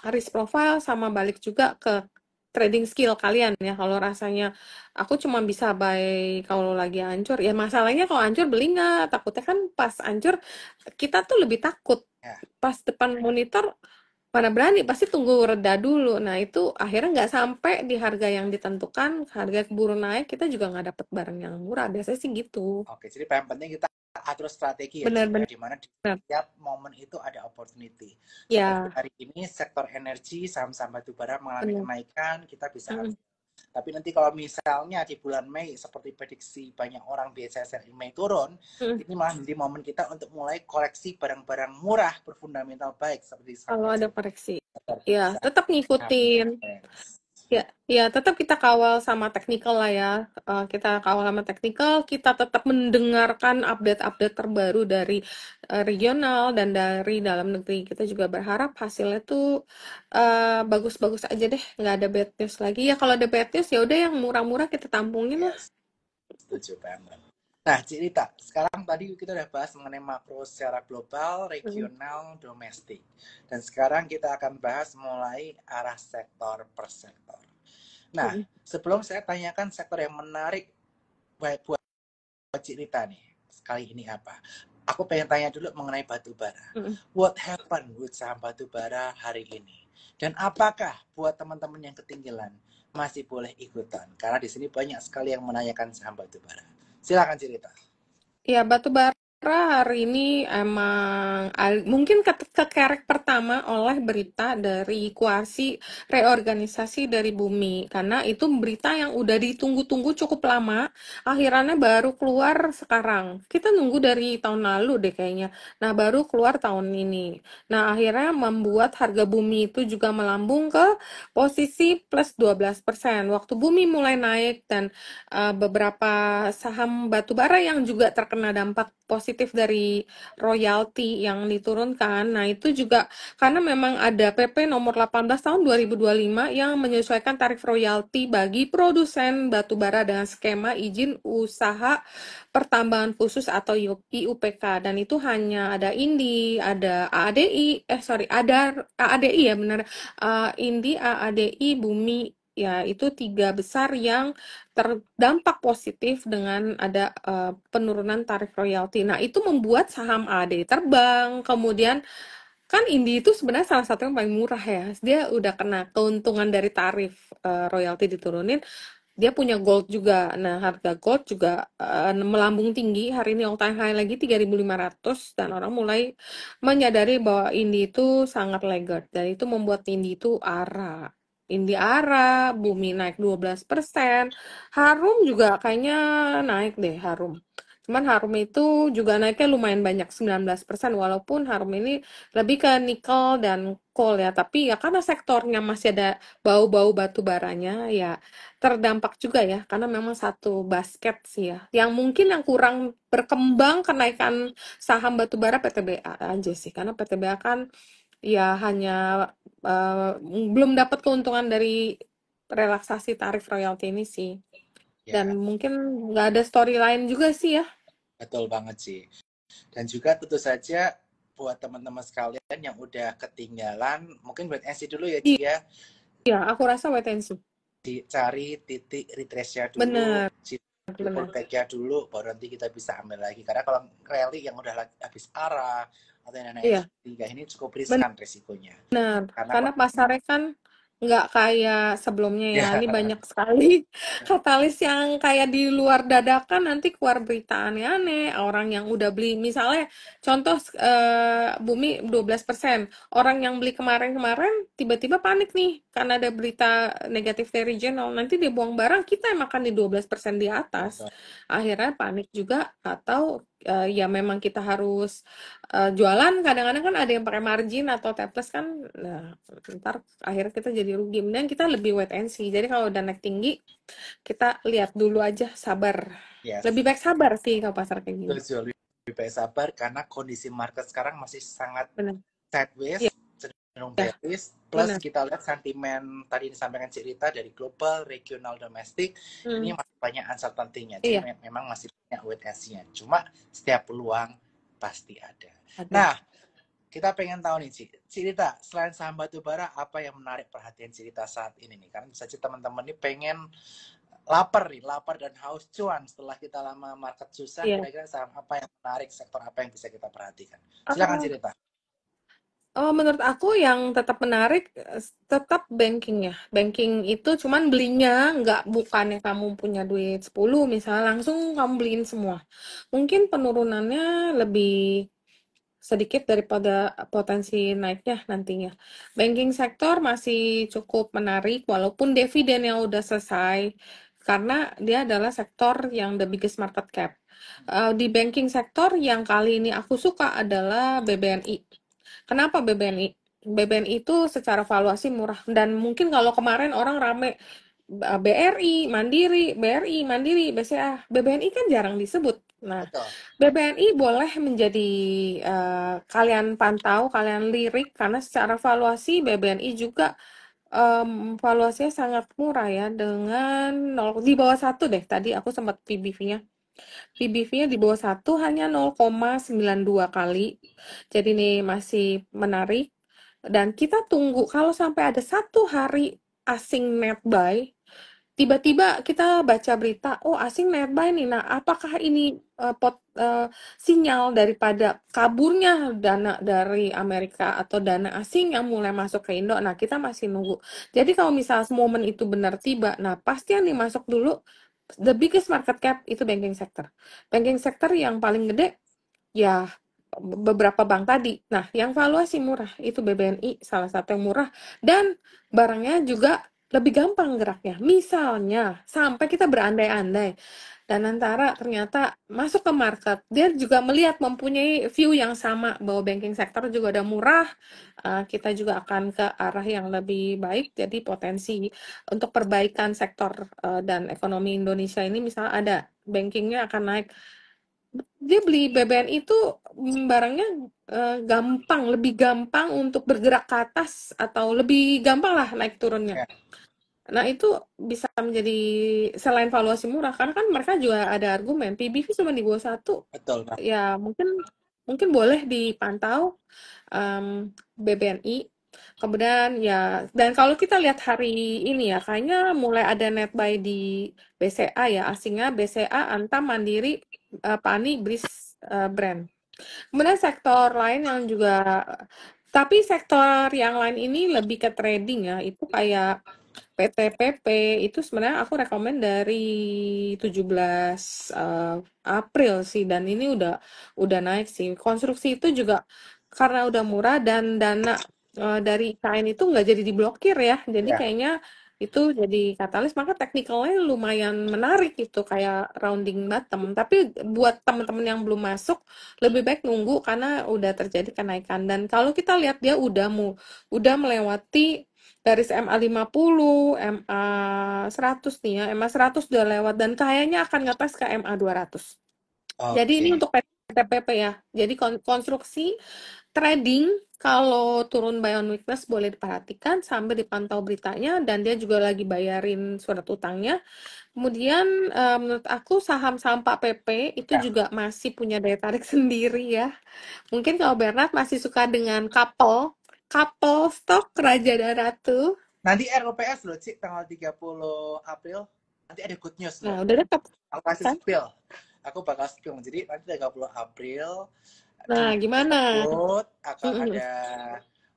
risk profile sama balik juga ke trading skill kalian ya. Kalau rasanya aku cuma bisa buy kalau lagi hancur, ya masalahnya kalau hancur beli nggak? Takutnya kan pas hancur kita tuh lebih takut.
Ya.
Pas depan monitor mana berani, pasti tunggu reda dulu. Nah, itu akhirnya nggak sampai di harga yang ditentukan, harga keburu naik, kita juga nggak dapet barang yang murah. Biasanya sih gitu.
Oke, jadi yang penting kita atur strategi ya,
Benar-benar.
di mana di setiap momen itu ada opportunity. Seperti
Ya,
hari ini sektor energi, saham-saham batubara mengalami
benar.
kenaikan, kita bisa
Mm,
ambil. Tapi nanti kalau misalnya di bulan Mei, seperti prediksi banyak orang biasa di Mei turun,
mm.
ini malah menjadi momen kita untuk mulai koleksi barang-barang murah berfundamental baik seperti saham
Kalau ada
energi.
koreksi. Ya, tetap ngikutin. Ya, ya tetap kita kawal sama teknikal lah ya. Kita kawal sama teknikal, kita tetap mendengarkan update-update terbaru dari regional dan dari dalam negeri. Kita juga berharap hasilnya tuh bagus-bagus aja deh, nggak ada bad news lagi. Ya kalau ada bad news ya udah yang murah-murah kita tampungin lah.
Yes, setuju banget. Nah, Cerita, sekarang tadi kita udah bahas mengenai makro secara global,
Mm,
regional, domestik. Dan sekarang kita akan bahas mulai arah sektor per sektor. Nah,
mm,
sebelum saya tanyakan sektor yang menarik buat Cerita nih, sekali ini apa? Aku pengen tanya dulu mengenai batu bara.
mm.
What happened with saham batu bara hari ini? Dan apakah buat teman-teman yang ketinggalan masih boleh ikutan? Karena di sini banyak sekali yang menanyakan saham batu bara. Silakan cerita.
Ya, batu bara hari ini emang mungkin kekerek pertama oleh berita dari koalisi reorganisasi dari Bumi. Karena itu berita yang udah ditunggu-tunggu cukup lama, akhirnya baru keluar sekarang. Kita nunggu dari tahun lalu deh kayaknya. Nah, baru keluar tahun ini. Nah, akhirnya membuat harga Bumi itu juga melambung ke posisi plus 12%. Waktu Bumi mulai naik dan beberapa saham batubara yang juga terkena dampak positif dari royalti yang diturunkan. Nah, itu juga karena memang ada PP nomor 18 tahun 2025 yang menyesuaikan tarif royalti bagi produsen batubara dengan skema izin usaha pertambangan khusus atau IUPK, dan itu hanya ada INDI, ada AADI, ada AADI ya benar, INDI, AADI, Bumi, ya itu 3 besar yang terdampak positif dengan ada penurunan tarif royalti. Nah, itu membuat saham AD terbang. Kemudian kan Indi itu sebenarnya salah satu yang paling murah ya. Dia udah kena keuntungan dari tarif royalti diturunin. Dia punya gold juga. Nah, harga gold juga melambung tinggi. Hari ini all time high lagi 3.500 dan orang mulai menyadari bahwa Indi itu sangat laggard dan itu membuat Indi itu ARA. Indi ARA, Bumi naik 12%. Harum juga kayaknya naik deh, Harum. Cuman Harum itu juga naiknya lumayan banyak, 19%, walaupun Harum ini lebih ke nikel dan coal ya. Tapi ya karena sektornya masih ada bau-bau batu baranya, ya terdampak juga ya. Karena memang satu basket sih ya. Yang mungkin yang kurang berkembang kenaikan saham batu bara PTBA aja sih. Karena PTBA kan ya hanya eh, belum dapat keuntungan dari relaksasi tarif royalti ini sih. Dan
Ya,
mungkin nggak ada story lain juga sih ya.
betul banget sih. Dan juga tentu saja buat teman-teman sekalian yang udah ketinggalan, mungkin wait and see dulu ya Ci ya.
Iya, aku rasa wait and see.
Cari titik retrace-nya dulu,
Bener, bener.
pullback-nya dulu, baru nanti kita bisa ambil lagi. Karena kalau rally yang udah habis arah atau yang naik
Iya,
tiga ini cukup riskan resikonya.
bener.
Karena
Karena pasarnya kan nggak kayak sebelumnya ya. Ini
ya,
banyak sekali katalis yang kayak di luar dadakan nanti keluar berita aneh-aneh. Orang yang udah beli, misalnya contoh Bumi 12%. Orang yang beli kemarin-kemarin tiba-tiba panik nih karena ada berita negatif dari regional. Nanti dia buang barang, kita yang makan di 12% di atas.
betul.
Akhirnya panik juga atau ya memang kita harus jualan. Kadang-kadang kan ada yang pakai margin atau taples kan, nah ntar akhirnya kita jadi rugi. Dan kita lebih wait and see. Jadi kalau udah naik tinggi, kita lihat dulu aja, sabar.
Yes.
Lebih baik sabar sih kalau pasar kayak gini.
Betul, lebih baik sabar karena kondisi market sekarang masih sangat
Benar.
sideways,
Iya,
cenderung
ya,
bearish. Plus
benar.
kita lihat sentimen tadi disampaikan Cik Rita dari global, regional, domestik, ini
Hmm,
masih banyak uncertainty-nya. Jadi
iya,
memang masih banyak wait and see-nya. Cuma setiap peluang pasti ada.
ada.
Nah, kita pengen tahu nih Cik Rita, selain saham batubara, apa yang menarik perhatian Cik Rita saat ini nih? Karena bisa teman-teman nih pengen lapar dan haus cuan setelah kita lama market susah,
Iya.
kira-kira saham apa yang menarik, sektor apa yang bisa kita perhatikan? Silakan
Eh,
cerita.
menurut aku yang tetap menarik tetap banking ya. Banking itu cuman belinya nggak bukannya kamu punya duit 10 misalnya langsung kamu beliin semua. Mungkin penurunannya lebih sedikit daripada potensi naiknya nantinya. Banking sektor masih cukup menarik walaupun dividen yang udah selesai karena dia adalah sektor yang the biggest market cap. Di banking sektor yang kali ini aku suka adalah BBNI. Kenapa BBNI? BBNI itu secara valuasi murah dan mungkin kalau kemarin orang rame BRI, Mandiri, BRI, Mandiri, BCA, BBNI kan jarang disebut. Nah,
Betul.
BBNI boleh menjadi kalian pantau, kalian lirik karena secara valuasi BBNI juga valuasinya sangat murah ya dengan 0, di bawah 1 deh. Tadi aku sempat PBV-nya. PBV-nya di bawah 1 hanya 0,92 kali. Jadi ini masih menarik. Dan kita tunggu kalau sampai ada 1 hari asing net buy, tiba-tiba kita baca berita, oh asing net buy nih. Nah, apakah ini sinyal daripada kaburnya dana dari Amerika atau dana asing yang mulai masuk ke Indo? Nah, kita masih nunggu. Jadi kalau misalnya momen itu benar tiba, nah pasti yang dimasuk dulu the biggest market cap itu banking sector. Banking sector yang paling gede ya beberapa bank tadi. Nah, yang valuasi murah itu BBNI salah satu yang murah dan barangnya juga lebih gampang geraknya. Misalnya sampai kita berandai-andai dan antara ternyata masuk ke market, dia juga melihat mempunyai view yang sama bahwa banking sector juga udah murah, kita juga akan ke arah yang lebih baik. Jadi potensi untuk perbaikan sektor dan ekonomi Indonesia ini misalnya ada bankingnya akan naik, dia beli BBN itu barangnya gampang, lebih gampang untuk bergerak ke atas atau lebih gampang lah naik turunnya.
Ya,
Nah itu bisa menjadi selain valuasi murah karena kan mereka juga ada argumen PBV cuma di bawah 1
betul, Pak.
ya mungkin mungkin boleh dipantau BBNI. Kemudian ya, dan kalau kita lihat hari ini ya, kayaknya mulai ada net buy di BCA ya, asingnya BCA, Antam, Mandiri, Pani, BRIS, Brand. Kemudian sektor lain yang juga, tapi sektor yang lain ini lebih ke trading ya, itu kayak PTPP itu sebenarnya aku rekomen dari 17 April sih dan ini udah naik sih. Konstruksi itu juga karena udah murah dan dana dari IKN itu nggak jadi diblokir ya. Jadi
Ya,
kayaknya Itu jadi katalis, maka teknikalnya lumayan menarik gitu, kayak rounding bottom. Tapi buat teman-teman yang belum masuk, lebih baik nunggu karena udah terjadi kenaikan. Dan kalau kita lihat dia udah melewati garis MA 50, MA 100 nih ya. MA 100 udah lewat dan kayaknya akan ngetes ke MA 200. Jadi ini
Oke.
untuk PTPP ya. Jadi konstruksi trading kalau turun buy on weakness boleh diperhatikan sambil dipantau beritanya, dan dia juga lagi bayarin surat utangnya. Kemudian menurut aku saham-saham Pak PP itu
Ya.
juga masih punya daya tarik sendiri ya. Mungkin kalau Bernard masih suka dengan couple stock Raja dan Ratu.
Nanti RUPS loh, Cik, tanggal 30 April. Nanti ada good news loh.
Nah, udah dekat
Aku kasih
kan?
spill. Aku bakal spill. Jadi nanti 30 April
Nah,
di
gimana?
tersebut akan
Mm-mm.
ada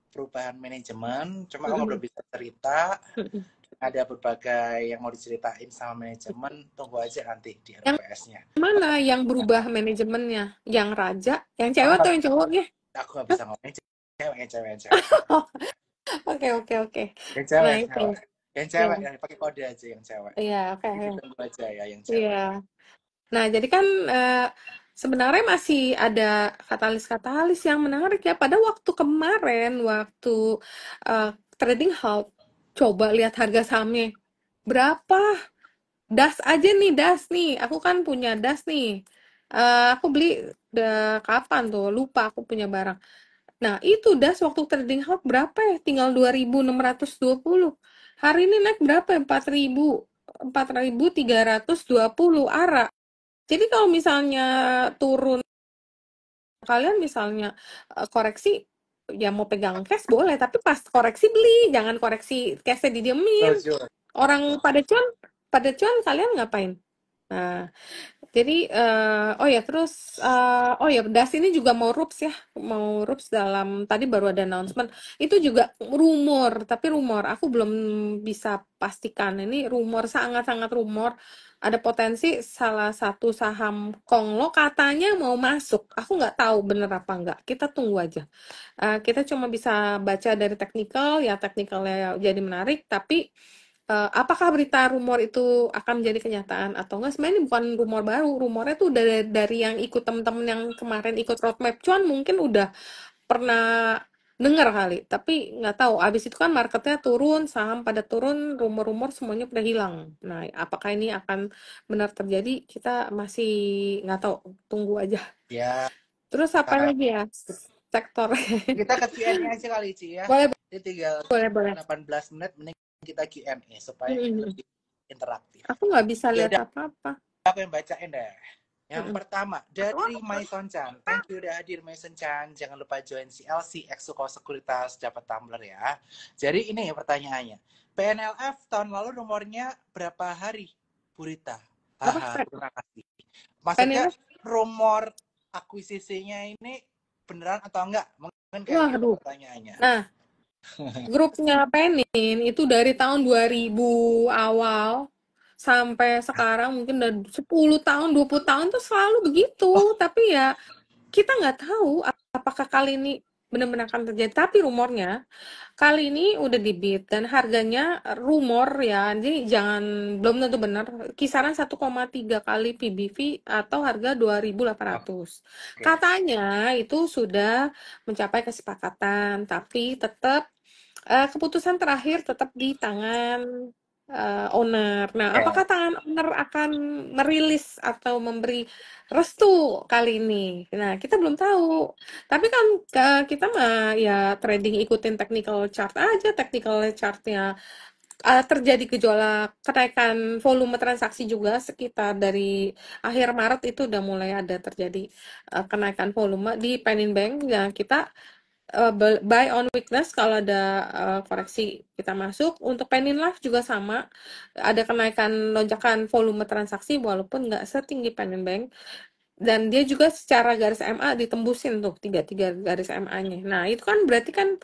perubahan manajemen. Cuma aku
Mm-mm.
belum bisa cerita.
Mm-mm.
Ada berbagai yang mau diceritain sama manajemen. Tunggu aja nanti di
Yang
RUPS-nya.
mana yang berubah manajemennya? Yang raja? Yang
Aku
cewek atau
nggak
yang cowoknya?
aku nggak bisa ngomongin cewek, yang cewek.
Oke, oke, oke.
Yang
Nah,
cewek,
itu.
cewek. Yang
Ya,
cewek, ya, pakai kode aja yang cewek.
iya, oke.
Itu tunggu aja ya yang
Iya.
cewek.
Nah, jadi kan sebenarnya masih ada katalis-katalis yang menarik ya. Pada waktu kemarin, waktu eh, trading halt, coba lihat harga sahamnya. Berapa? Das aja nih, das nih. Aku kan punya das nih. Aku beli udah kapan tuh? Lupa aku punya barang. Nah, itu das waktu trading halt berapa ya? Tinggal 2.620. Hari ini naik berapa ya? 4.320 ARA. Jadi kalau misalnya turun, kalian misalnya koreksi, ya mau pegang cash boleh, tapi pas koreksi beli, jangan koreksi cashnya didiemin.
Tujuh.
Orang pada cuan kalian ngapain? Nah, jadi, oh ya, terus, oh ya, Das ini juga mau RUPS ya, mau RUPS dalam, tadi baru ada announcement, itu juga rumor, tapi rumor, aku belum bisa pastikan, ini rumor, sangat-sangat rumor, ada potensi salah satu saham Konglo katanya mau masuk, aku nggak tahu bener apa nggak, kita tunggu aja. Kita cuma bisa baca dari teknikal, ya teknikalnya jadi menarik, tapi apakah berita rumor itu akan menjadi kenyataan atau enggak? Sebenarnya ini bukan rumor baru, rumornya tuh dari yang ikut temen-temen yang kemarin ikut roadmap cuan mungkin udah pernah dengar kali, tapi nggak tahu. Abis itu kan marketnya turun, saham pada turun, rumor-rumor semuanya pada hilang. Nah, apakah ini akan benar terjadi? Kita masih nggak tahu, tunggu aja.
Ya,
Terus apa lagi ya? Sektor.
kita ke Q&A aja kali, Ci ya.
Boleh,
Ini tinggal
boleh, boleh.
18 menit, mending kita Q&A supaya
Mm-mm.
lebih interaktif.
Aku nggak bisa
Ya
lihat
udah,
apa-apa.
aku yang bacain deh. Yang
Mm-mm.
pertama, dari Maison Chan. Thank you udah hadir, Maison Chan. Jangan lupa join CLC, Exco Sekuritas, dapat tumbler ya. Jadi ini pertanyaannya. PNLF tahun lalu nomornya berapa hari, Burita?
Apa?
Haha, terima kasih. Maksudnya
PNS?
rumor akuisisinya ini beneran atau enggak? Mungkin kayak gitu
Waduh.
pertanyaannya.
Nah, grupnya Penin itu dari tahun 2000 awal sampai sekarang mungkin udah 10 tahun, 20 tahun tuh selalu begitu.
Oh,
Tapi ya kita nggak tahu apakah kali ini benar-benar akan terjadi. Tapi rumornya kali ini udah di-beat dan harganya rumor ya. Jadi jangan, belum tentu benar. Kisaran 1,3 kali PBV atau harga 2.800.
oke.
Katanya itu sudah mencapai kesepakatan, tapi tetap keputusan terakhir tetap di tangan owner. Nah, apakah
Oke.
tangan owner akan merilis atau memberi restu kali ini? Nah, kita belum tahu. Tapi kan kita mah ya trading ikutin technical chart aja. Technical chartnya terjadi gejolak kenaikan volume transaksi juga sekitar dari akhir Maret itu udah mulai ada terjadi kenaikan volume di Panin Bank. Ya, kita buy on weakness kalau ada koreksi kita masuk. Untuk Penin Life juga sama, ada kenaikan lonjakan volume transaksi walaupun nggak setinggi Penin Bank, dan dia juga secara garis MA ditembusin tuh tiga garis MA-nya. Nah, itu kan berarti kan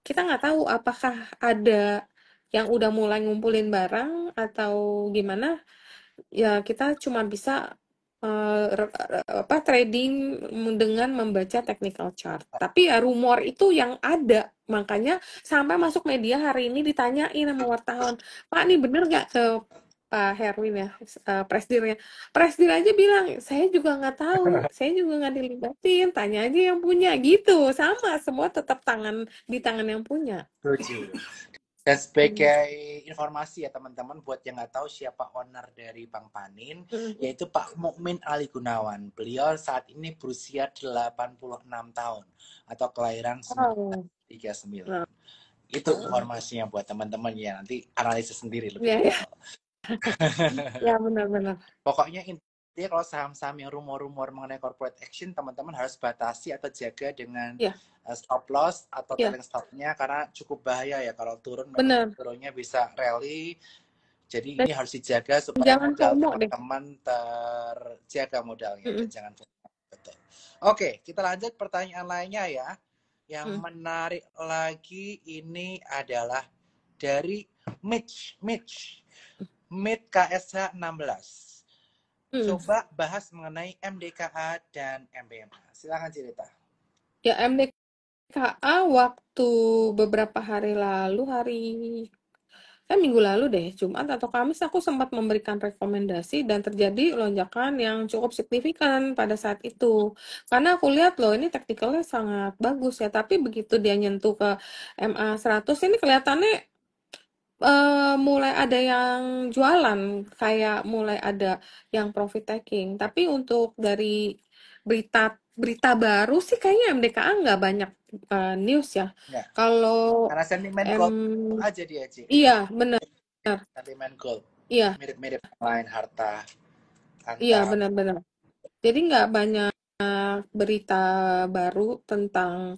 kita nggak tahu apakah ada yang udah mulai ngumpulin barang atau gimana. Ya kita cuma bisa trading dengan membaca technical chart. Tapi ya rumor itu yang ada, makanya sampai masuk media hari ini ditanyain sama wartawan, Pak ini bener nggak ke Pak Herwin ya, presidirnya. Presidir aja bilang, saya juga nggak tahu, saya juga nggak dilibatin, tanya aja yang punya gitu. Sama, semua tetap di tangan yang punya.
Setuju. Dan sebagai informasi ya teman-teman, buat yang nggak tahu siapa owner dari Bank Panin, yaitu Pak Mukmin Ali Gunawan. Beliau saat ini berusia 86 tahun atau kelahiran
Wow.
1939. Itu informasinya buat teman-teman ya, nanti analisis sendiri lebih
Ya, ya,
detail.
ya benar-benar.
Pokoknya intinya kalau saham-saham yang rumor-rumor mengenai corporate action, teman-teman harus batasi atau jaga dengan
Ya,
stop loss atau
ya,
trailing stopnya, karena cukup bahaya ya kalau turun, memang
benar.
turunnya bisa rally. Jadi
Dan
ini harus dijaga supaya
jangan
modal
FOMO deh.
teman-teman terjaga modalnya dan
Mm-mm.
jangan FOMO. Betul. Oke, kita lanjut pertanyaan lainnya ya. Yang
Mm.
menarik lagi ini adalah dari Mitch KSH 16.
Mm.
Coba bahas mengenai MDKA dan MBMA. Silakan cerita.
Ya, MDKA waktu beberapa hari lalu, minggu lalu deh, Jumat atau Kamis, aku sempat memberikan rekomendasi dan terjadi lonjakan yang cukup signifikan pada saat itu. Karena aku lihat loh, ini teknikalnya sangat bagus ya, tapi begitu dia nyentuh ke MA 100, ini kelihatannya mulai ada yang jualan, kayak mulai ada yang profit taking. Tapi untuk dari berita baru sih kayaknya MDKA nggak banyak news ya.
Ya,
Kalau
karena sentimen
M,
gold aja dia, Ci.
iya benar,
Sentimen gold.
iya,
Mirip-mirip lain harta
iya
angka.
benar-benar. Jadi nggak banyak berita baru tentang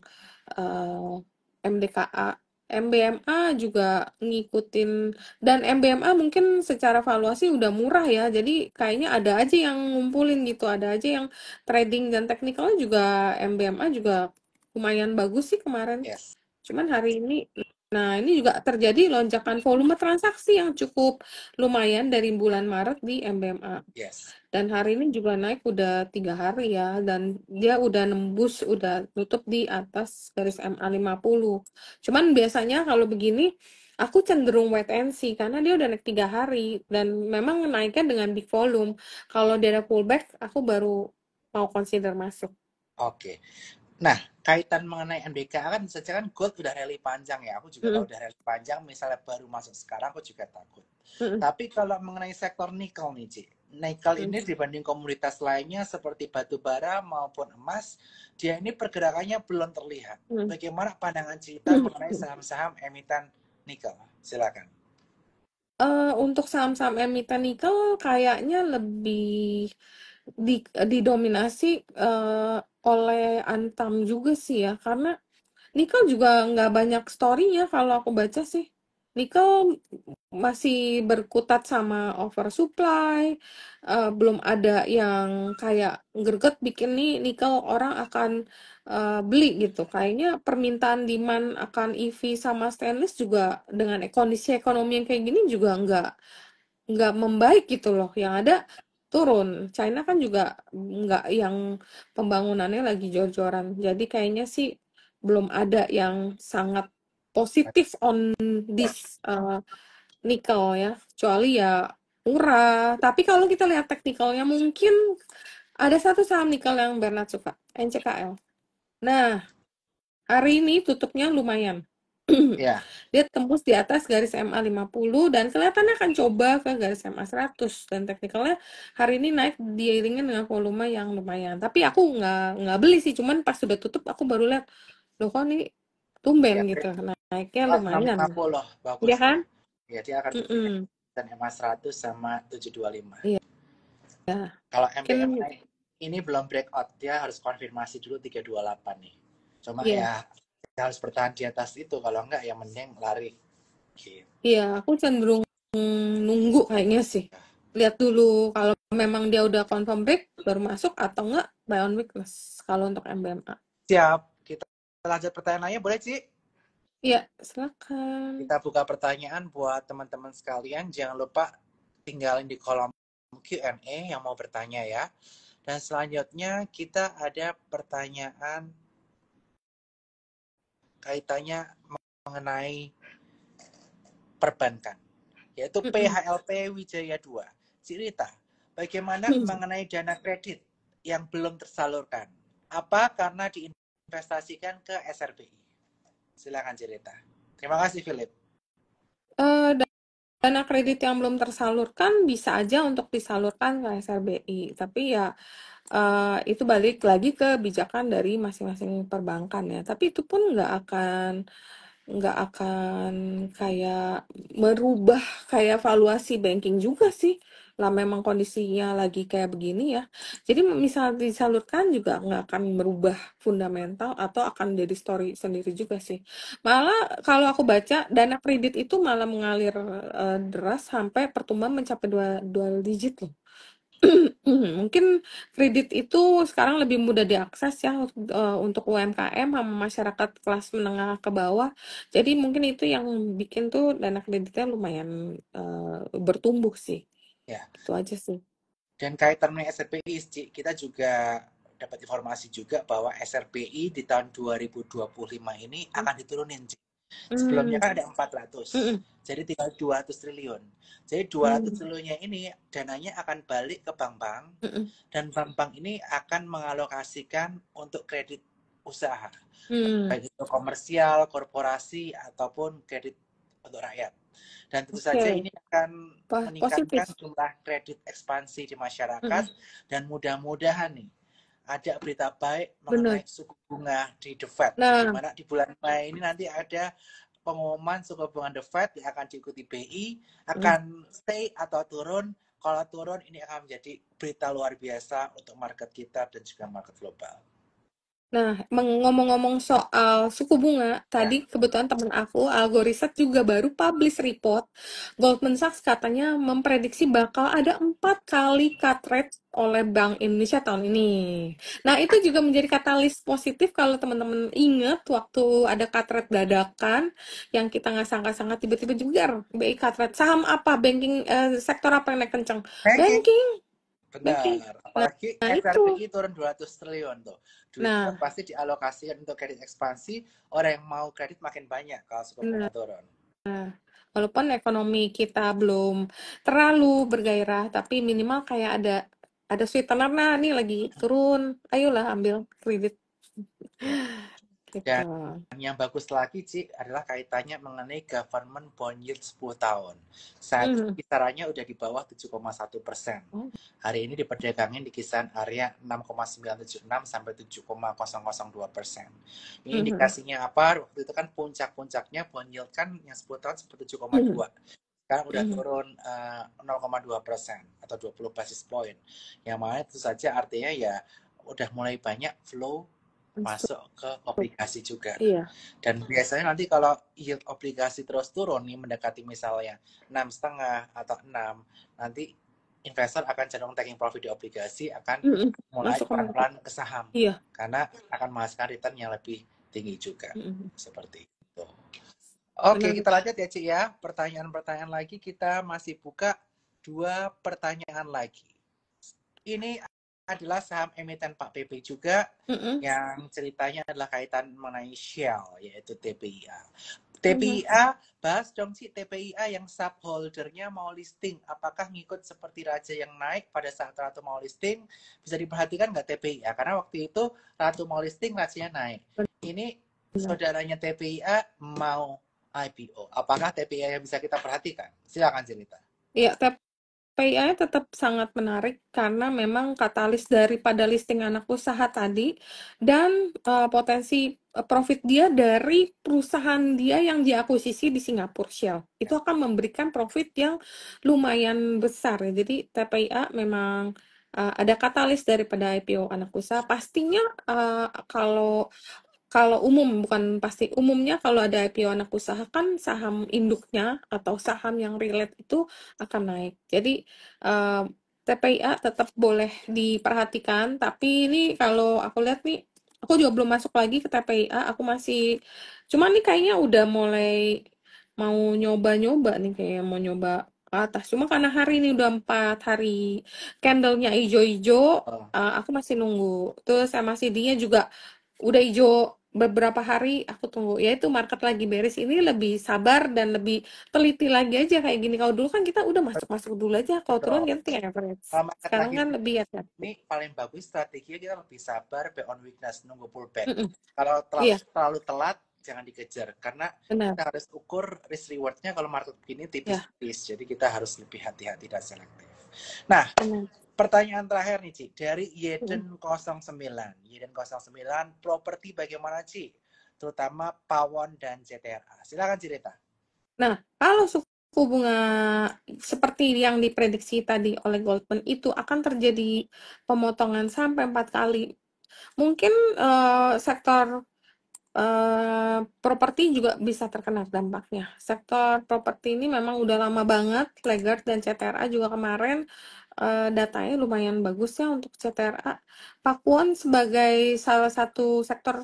eh, MDKA. MBMA juga ngikutin, dan MBMA mungkin secara valuasi udah murah ya, jadi kayaknya ada aja yang ngumpulin gitu, ada aja yang trading, dan teknikalnya juga MBMA juga lumayan bagus sih kemarin.
Yes.
Cuman hari ini, nah ini juga terjadi lonjakan volume transaksi yang cukup lumayan dari bulan Maret di MBMA.
Yes.
Dan hari ini juga naik udah 3 hari ya, dan dia udah nembus, udah tutup di atas garis MA 50. Cuman biasanya kalau begini, aku cenderung wait and see, karena dia udah naik 3 hari, dan memang naiknya dengan big volume. Kalau dia ada pullback, aku baru mau consider masuk.
Oke. Nah, kaitan mengenai MDKA kan saja kan gold udah rally panjang ya. Aku juga tahu
Mm-mm,
udah rally panjang, misalnya baru masuk sekarang aku juga takut.
mm-mm,
Tapi kalau mengenai sektor nikel nih, Ci. Nikel
mm-mm,
ini dibanding komoditas lainnya seperti batu bara maupun emas, dia ini pergerakannya belum terlihat.
mm-mm.
Bagaimana pandangan Cita mengenai saham-saham emiten nikel? Silakan.
Untuk saham-saham emiten nikel kayaknya lebih didominasi oleh Antam juga sih ya, karena nikel juga nggak banyak story-nya kalau aku baca sih. Nikel masih berkutat sama oversupply, belum ada yang kayak greget bikin nih nikel orang akan beli gitu. Kayaknya permintaan demand akan EV sama stainless juga dengan kondisi ekonomi yang kayak gini juga nggak membaik gitu loh. Yang ada turun. China kan juga nggak yang pembangunannya lagi jor-joran. Jadi kayaknya sih belum ada yang sangat positif on this nikel ya. Kecuali ya murah. Tapi kalau kita lihat teknikalnya, mungkin ada satu saham nikel yang Bernard suka, NCKL. Nah, hari ini tutupnya lumayan.
Ya,
Dia tembus di atas garis MA 50 dan kelihatannya akan coba ke garis MA 100, dan teknikalnya hari ini naik diiringin dengan volume yang lumayan. Tapi aku nggak beli sih, cuman pas sudah tutup aku baru lihat, loh kok nih tumben
ya.
gitu, naiknya
Oh,
lumayan.
650
Iya
bagus tuh.
kan?
Ya, dia akan buktikan
Mm-mm.
dan MA 100 sama 725.
Iya,
Kalau
mungkin
MBMA ini belum breakout, dia harus konfirmasi dulu 328 nih. Cuma
iya.
ya kita harus bertahan di atas itu, kalau enggak ya mending lari. Gitu.
Iya, aku cenderung nunggu kayaknya sih. Lihat dulu kalau memang dia udah confirm break baru masuk, atau enggak buy on weakness kalau untuk MBMA.
Siap, kita lanjut pertanyaannya boleh sih?
Iya, silakan.
Kita buka pertanyaan buat teman-teman sekalian. Jangan lupa tinggalin di kolom Q&A yang mau bertanya ya. Dan selanjutnya kita ada pertanyaan kaitannya mengenai perbankan, yaitu
Mm-mm.
PHLP Wijaya 2. Cirita, bagaimana
Hmm.
mengenai dana kredit yang belum tersalurkan? Apa karena diinvestasikan ke SRBI? Silakan cerita. Terima kasih, Philip.
Eh, Dana kredit yang belum tersalurkan bisa aja untuk disalurkan ke SRBI, tapi ya itu balik lagi ke kebijakan dari masing-masing perbankan ya. Tapi itu pun nggak akan kayak merubah kayak valuasi banking juga sih. Lah memang kondisinya lagi kayak begini ya. Jadi misal disalurkan juga nggak akan merubah fundamental atau akan jadi story sendiri juga sih. Malah kalau aku baca dana kredit itu malah mengalir deras sampai pertumbuhan mencapai dua digit loh. Mungkin kredit itu sekarang lebih mudah diakses ya untuk UMKM sama masyarakat kelas menengah ke bawah. Jadi mungkin itu yang bikin tuh dana kreditnya lumayan bertumbuh sih.
Ya,
Itu aja sih.
dan kaitan dengan SRBI, kita juga dapat informasi juga bahwa SRBI di tahun 2025 ini akan diturunin. Sebelumnya
Hmm.
kan ada 400,
Mm-mm.
jadi tinggal 200 triliun. Jadi 200
Hmm.
triliunnya ini dananya akan balik ke bank-bank,
Mm-mm.
dan bank-bank ini akan mengalokasikan untuk kredit usaha,
Hmm.
baik itu komersial, korporasi, ataupun kredit untuk rakyat. Dan tentu saja
Oke.
ini akan meningkatkan
Positif.
jumlah kredit ekspansi di masyarakat,
Mm-mm.
dan mudah-mudahan nih ada berita baik
Bener.
mengenai suku bunga di The Fed, di
Nah,
mana di bulan Mei ini nanti ada pengumuman suku bunga The Fed yang akan diikuti BI,
mm.
akan stay atau turun. Kalau turun ini akan menjadi berita luar biasa untuk market kita dan juga market global.
Nah, ngomong-ngomong soal suku bunga,
Ya,
tadi kebetulan temen aku, Algoriset juga baru publish report. Goldman Sachs katanya memprediksi bakal ada 4 kali cut rate oleh Bank Indonesia tahun ini. Nah, itu juga menjadi katalis positif kalau teman-teman ingat waktu ada cut rate dadakan yang kita nggak sangka-sangka tiba-tiba juga BI cut rate. Saham apa? Banking, sektor apa yang naik kencang?
banking.
Banking, banking.
Benar, apalagi
Nah, itu.
SRBI turun 200 triliun tuh. Duitnya
Nah,
pasti dialokasikan untuk kredit ekspansi, orang yang mau kredit makin banyak kalau suku bunga
benar.
turun.
Walaupun ekonomi kita belum terlalu bergairah, tapi minimal kayak ada sweetener, nah nih lagi turun, ayolah ambil kredit
Ya.
gitu.
Dan yang bagus lagi, Ci, adalah kaitannya mengenai government bond yield 10 tahun. Saat ini
Hmm.
kisarannya udah di bawah 7,1%.
Oh.
Hari ini diperdagangin di kisaran area 6,976 sampai 7,002%. Ini
Mhm.
indikasinya apa? Waktu itu kan puncak-puncaknya bond yield kan yang 10 tahun seperti
Mhm.
7,2. Sekarang udah
Mhm.
turun 0,2% atau 20 basis point. Yang mana itu saja artinya ya udah mulai banyak flow masuk ke obligasi juga.
Iya.
Dan biasanya nanti kalau yield obligasi terus turun nih mendekati misalnya 6,5 atau 6, nanti investor akan cenderung taking profit di obligasi, akan
Mhm.
mulai
Masuk ke market.
pelan-pelan ke saham
Iya.
karena akan menghasilkan return yang lebih tinggi juga.
Mhm.
Seperti itu. Oke,
Benar.
kita lanjut ya, Ci ya. Pertanyaan-pertanyaan lagi, kita masih buka 2 pertanyaan lagi. Ini adalah saham emiten Pak PP juga,
Mhm.
yang ceritanya adalah kaitan mengenai Shell, yaitu TPIA.
Mhm.
TPIA, bahas dong sih TPIA yang subholdernya mau listing. Apakah ngikut seperti Raja yang naik pada saat Ratu mau listing? Bisa diperhatikan nggak TPIA? Karena waktu itu Ratu mau listing, Rajanya naik. Ini
Benar.
saudaranya TPIA mau IPO. Apakah TPIA yang bisa kita perhatikan? Silakan cerita.
Iya, PIA tetap sangat menarik karena memang katalis daripada listing anak usaha tadi dan potensi profit dia dari perusahaan dia yang diakuisisi di Singapura Shell. Itu
Ya.
akan memberikan profit yang lumayan besar ya. Jadi TPIA memang ada katalis daripada IPO anak usaha. Pastinya kalau kalau bukan pasti, umumnya kalau ada IPO anak usaha kan saham induknya atau saham yang relate itu akan naik. Jadi eh, TPIA tetap boleh diperhatikan, tapi ini kalau aku lihat nih, aku juga belum masuk lagi ke TPIA, aku masih, cuma nih kayaknya udah mulai mau nyoba-nyoba nih, kayak mau nyoba ke atas. Cuma karena hari ini udah 4 hari candlenya hijau-hijau,
Oh,
aku masih nunggu. Terus MACD-nya juga udah hijau beberapa hari, aku tunggu. Ya itu market lagi beres ini lebih sabar dan lebih teliti lagi aja kayak gini. Kalau dulu kan kita udah masuk-masuk dulu aja. Kalau turun
betul.
kita tinggal average.
Kalau market
Sekarang
lagi
kan lebih hati-hati.
ini paling bagus strateginya kita lebih sabar, buy on weakness, nunggu pullback.
Mm-mm.
Kalau
Iya,
terlalu telat, jangan dikejar. Karena
benar.
kita harus ukur risk rewardnya kalau market begini
Ya,
tipis-tipis. Jadi kita harus lebih hati-hati dan selektif. Nah,
benar.
pertanyaan terakhir nih, Ci. Dari
Mm-mm.
Yeden09. Yeden09, properti bagaimana, Ci? Terutama Pawon dan CTRA. Silakan cerita.
Nah, kalau suku bunga seperti yang diprediksi tadi oleh Goldman itu akan terjadi pemotongan sampai 4 kali. Mungkin sektor properti juga bisa terkena dampaknya. Sektor properti ini memang udah lama banget laggard dan CTRA juga kemarin datanya lumayan bagus ya untuk CTRA. Pakuan sebagai salah satu sektor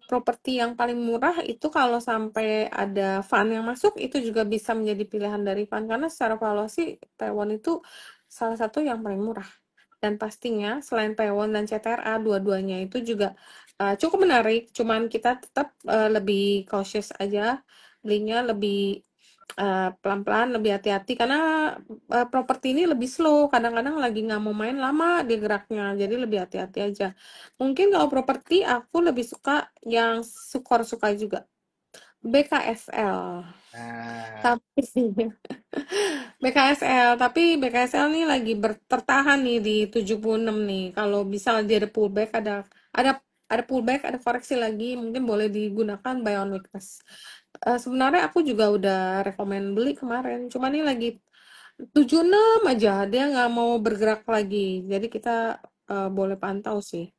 properti yang paling murah itu kalau sampai ada fund yang masuk itu juga bisa menjadi pilihan dari fund karena secara valuasi Taiwan itu salah satu yang paling murah. Dan pastinya selain Paewon dan CTRA dua-duanya itu juga cukup menarik, cuman kita tetap lebih cautious aja, belinya lebih pelan-pelan, lebih hati-hati karena properti ini lebih slow, kadang-kadang lagi nggak mau main lama dia geraknya, jadi lebih hati-hati aja. Mungkin kalau properti aku lebih suka yang Sukor suka juga, BKSL.
Nah,
Tapi BKSL, tapi BKSL nih lagi tertahan nih di 76 nih. Kalau bisa dia ada pullback, ada pullback, ada koreksi lagi, mungkin boleh digunakan buy on weakness. Sebenarnya aku juga udah rekomen beli kemarin, cuma nih lagi 76 aja, dia nggak mau bergerak lagi. Jadi kita boleh pantau sih.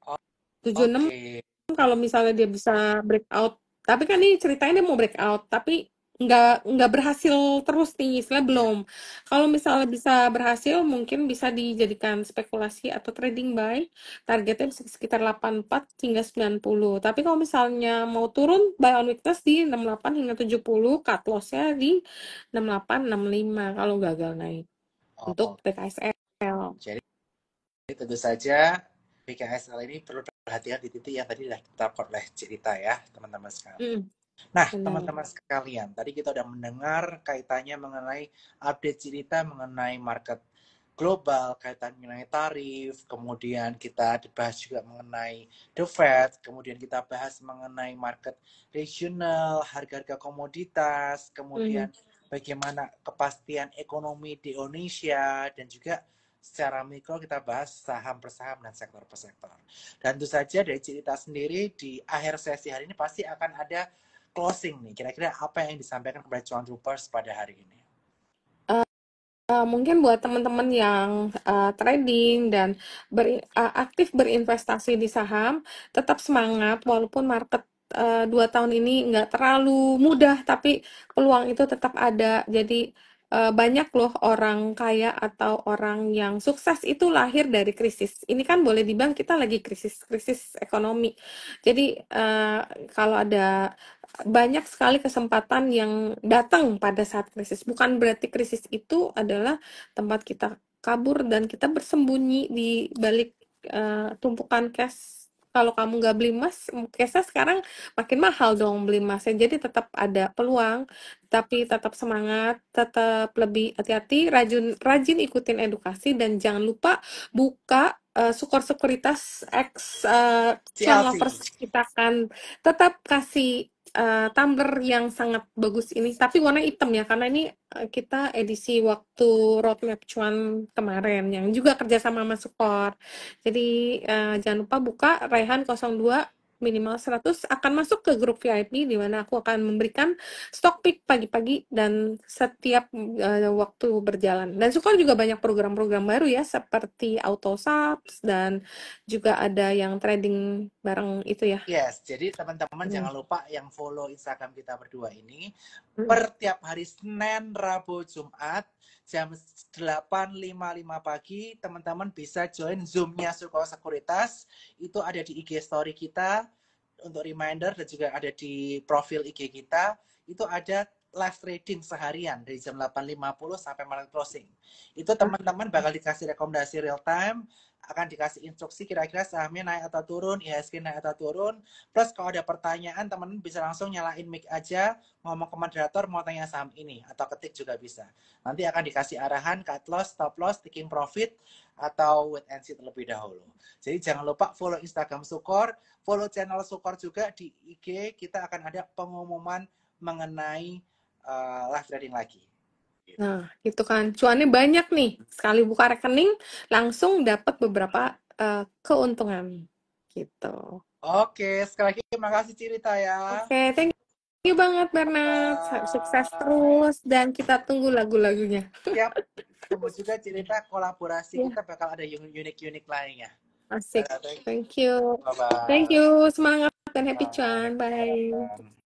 76
oke.
kalau misalnya dia bisa breakout, tapi kan ini ceritanya dia mau breakout, tapi nggak berhasil terus nih, istilah
Ya.
belum. Kalau misalnya bisa berhasil, mungkin bisa dijadikan spekulasi atau trading buy. Targetnya bisa sekitar 84 hingga 90. Tapi kalau misalnya mau turun, buy on weakness di 68 hingga 70, cut loss-nya di 68, 65 kalau gagal naik. Untuk
Oh,
PKSL.
jadi tentu saja BKSL ini perlu perhatian di titik yang tadi sudah kita oleh cerita ya, teman-teman sekalian.
Hmm,
Nah,
benar.
teman-teman sekalian, tadi kita sudah mendengar kaitannya mengenai update cerita mengenai market global, kaitan mengenai tarif, kemudian kita dibahas juga mengenai the Fed, kemudian kita bahas mengenai market regional, harga-harga komoditas,
Hmm.
kemudian bagaimana kepastian ekonomi di Indonesia, dan juga secara mikro kita bahas saham per saham dan sektor per sektor. Dan tentu saja dari cerita sendiri di akhir sesi hari ini pasti akan ada closing nih. Kira-kira apa yang disampaikan kepada cuan troopers pada hari ini?
Mungkin buat teman-teman yang trading dan aktif berinvestasi di saham, tetap semangat walaupun market 2 tahun ini nggak terlalu mudah, tapi peluang itu tetap ada. Jadi banyak loh orang kaya atau orang yang sukses itu lahir dari krisis. Ini kan boleh dibilang kita lagi krisis ekonomi. Jadi kalau ada banyak sekali kesempatan yang datang pada saat krisis. Bukan berarti krisis itu adalah tempat kita kabur dan kita bersembunyi di balik tumpukan cash. Kalau kamu nggak beli emas, cashnya sekarang makin mahal dong beli emasnya. Jadi tetap ada peluang, tapi tetap semangat, tetap lebih hati-hati, rajin ikutin edukasi dan jangan lupa buka Sukor Sekuritas X Cuan
CLC.
Lovers, kita akan tetap kasih tumbler yang sangat bagus ini, tapi warna hitam ya, karena ini kita edisi waktu roadmap cuan kemarin yang juga kerjasama sama Sukor. Jadi jangan lupa buka Raihan 02 minimal 100 akan masuk ke grup VIP di mana aku akan memberikan stock pick pagi-pagi dan setiap waktu berjalan. Dan Sukor juga banyak program-program baru ya seperti auto subs dan juga ada yang trading bareng itu ya.
Yes, jadi teman-teman
Hmm.
jangan lupa yang follow Instagram kita berdua ini
Hmm.
per tiap hari Senin, Rabu, Jumat jam 8.55 pagi teman-teman bisa join Zoom-nya Sukor Sekuritas. Itu ada di IG story kita untuk reminder dan juga ada di profil IG kita. Itu ada live trading seharian dari jam 8.50 sampai market closing. Itu teman-teman bakal dikasih rekomendasi real time, akan dikasih instruksi kira-kira sahamnya naik atau turun, IHSG naik atau turun. Plus kalau ada pertanyaan, teman-teman bisa langsung nyalain mic aja, ngomong ke moderator mau tanya saham ini, atau ketik juga bisa. Nanti akan dikasih arahan cut loss, stop loss, taking profit, atau wait and see terlebih dahulu. Jadi jangan lupa follow Instagram Sukor, follow channel Sukor juga di IG, kita akan ada pengumuman mengenai live trading lagi.
Nah, gitu kan. Cuannya banyak nih. Sekali buka rekening, langsung dapat beberapa keuntungan. Gitu.
Oke, sekali lagi terima kasih Cirita ya.
Oke, thank you banget Bernard. Sukses terus dan kita tunggu lagu-lagunya.
Siap. Tunggu juga cerita kolaborasi
Ya,
kita bakal ada unik-unik lainnya.
asik.
Thank you.
Thank you. Thank
Bye-bye.
you. Semangat dan happy cuan. Bye.
Bye.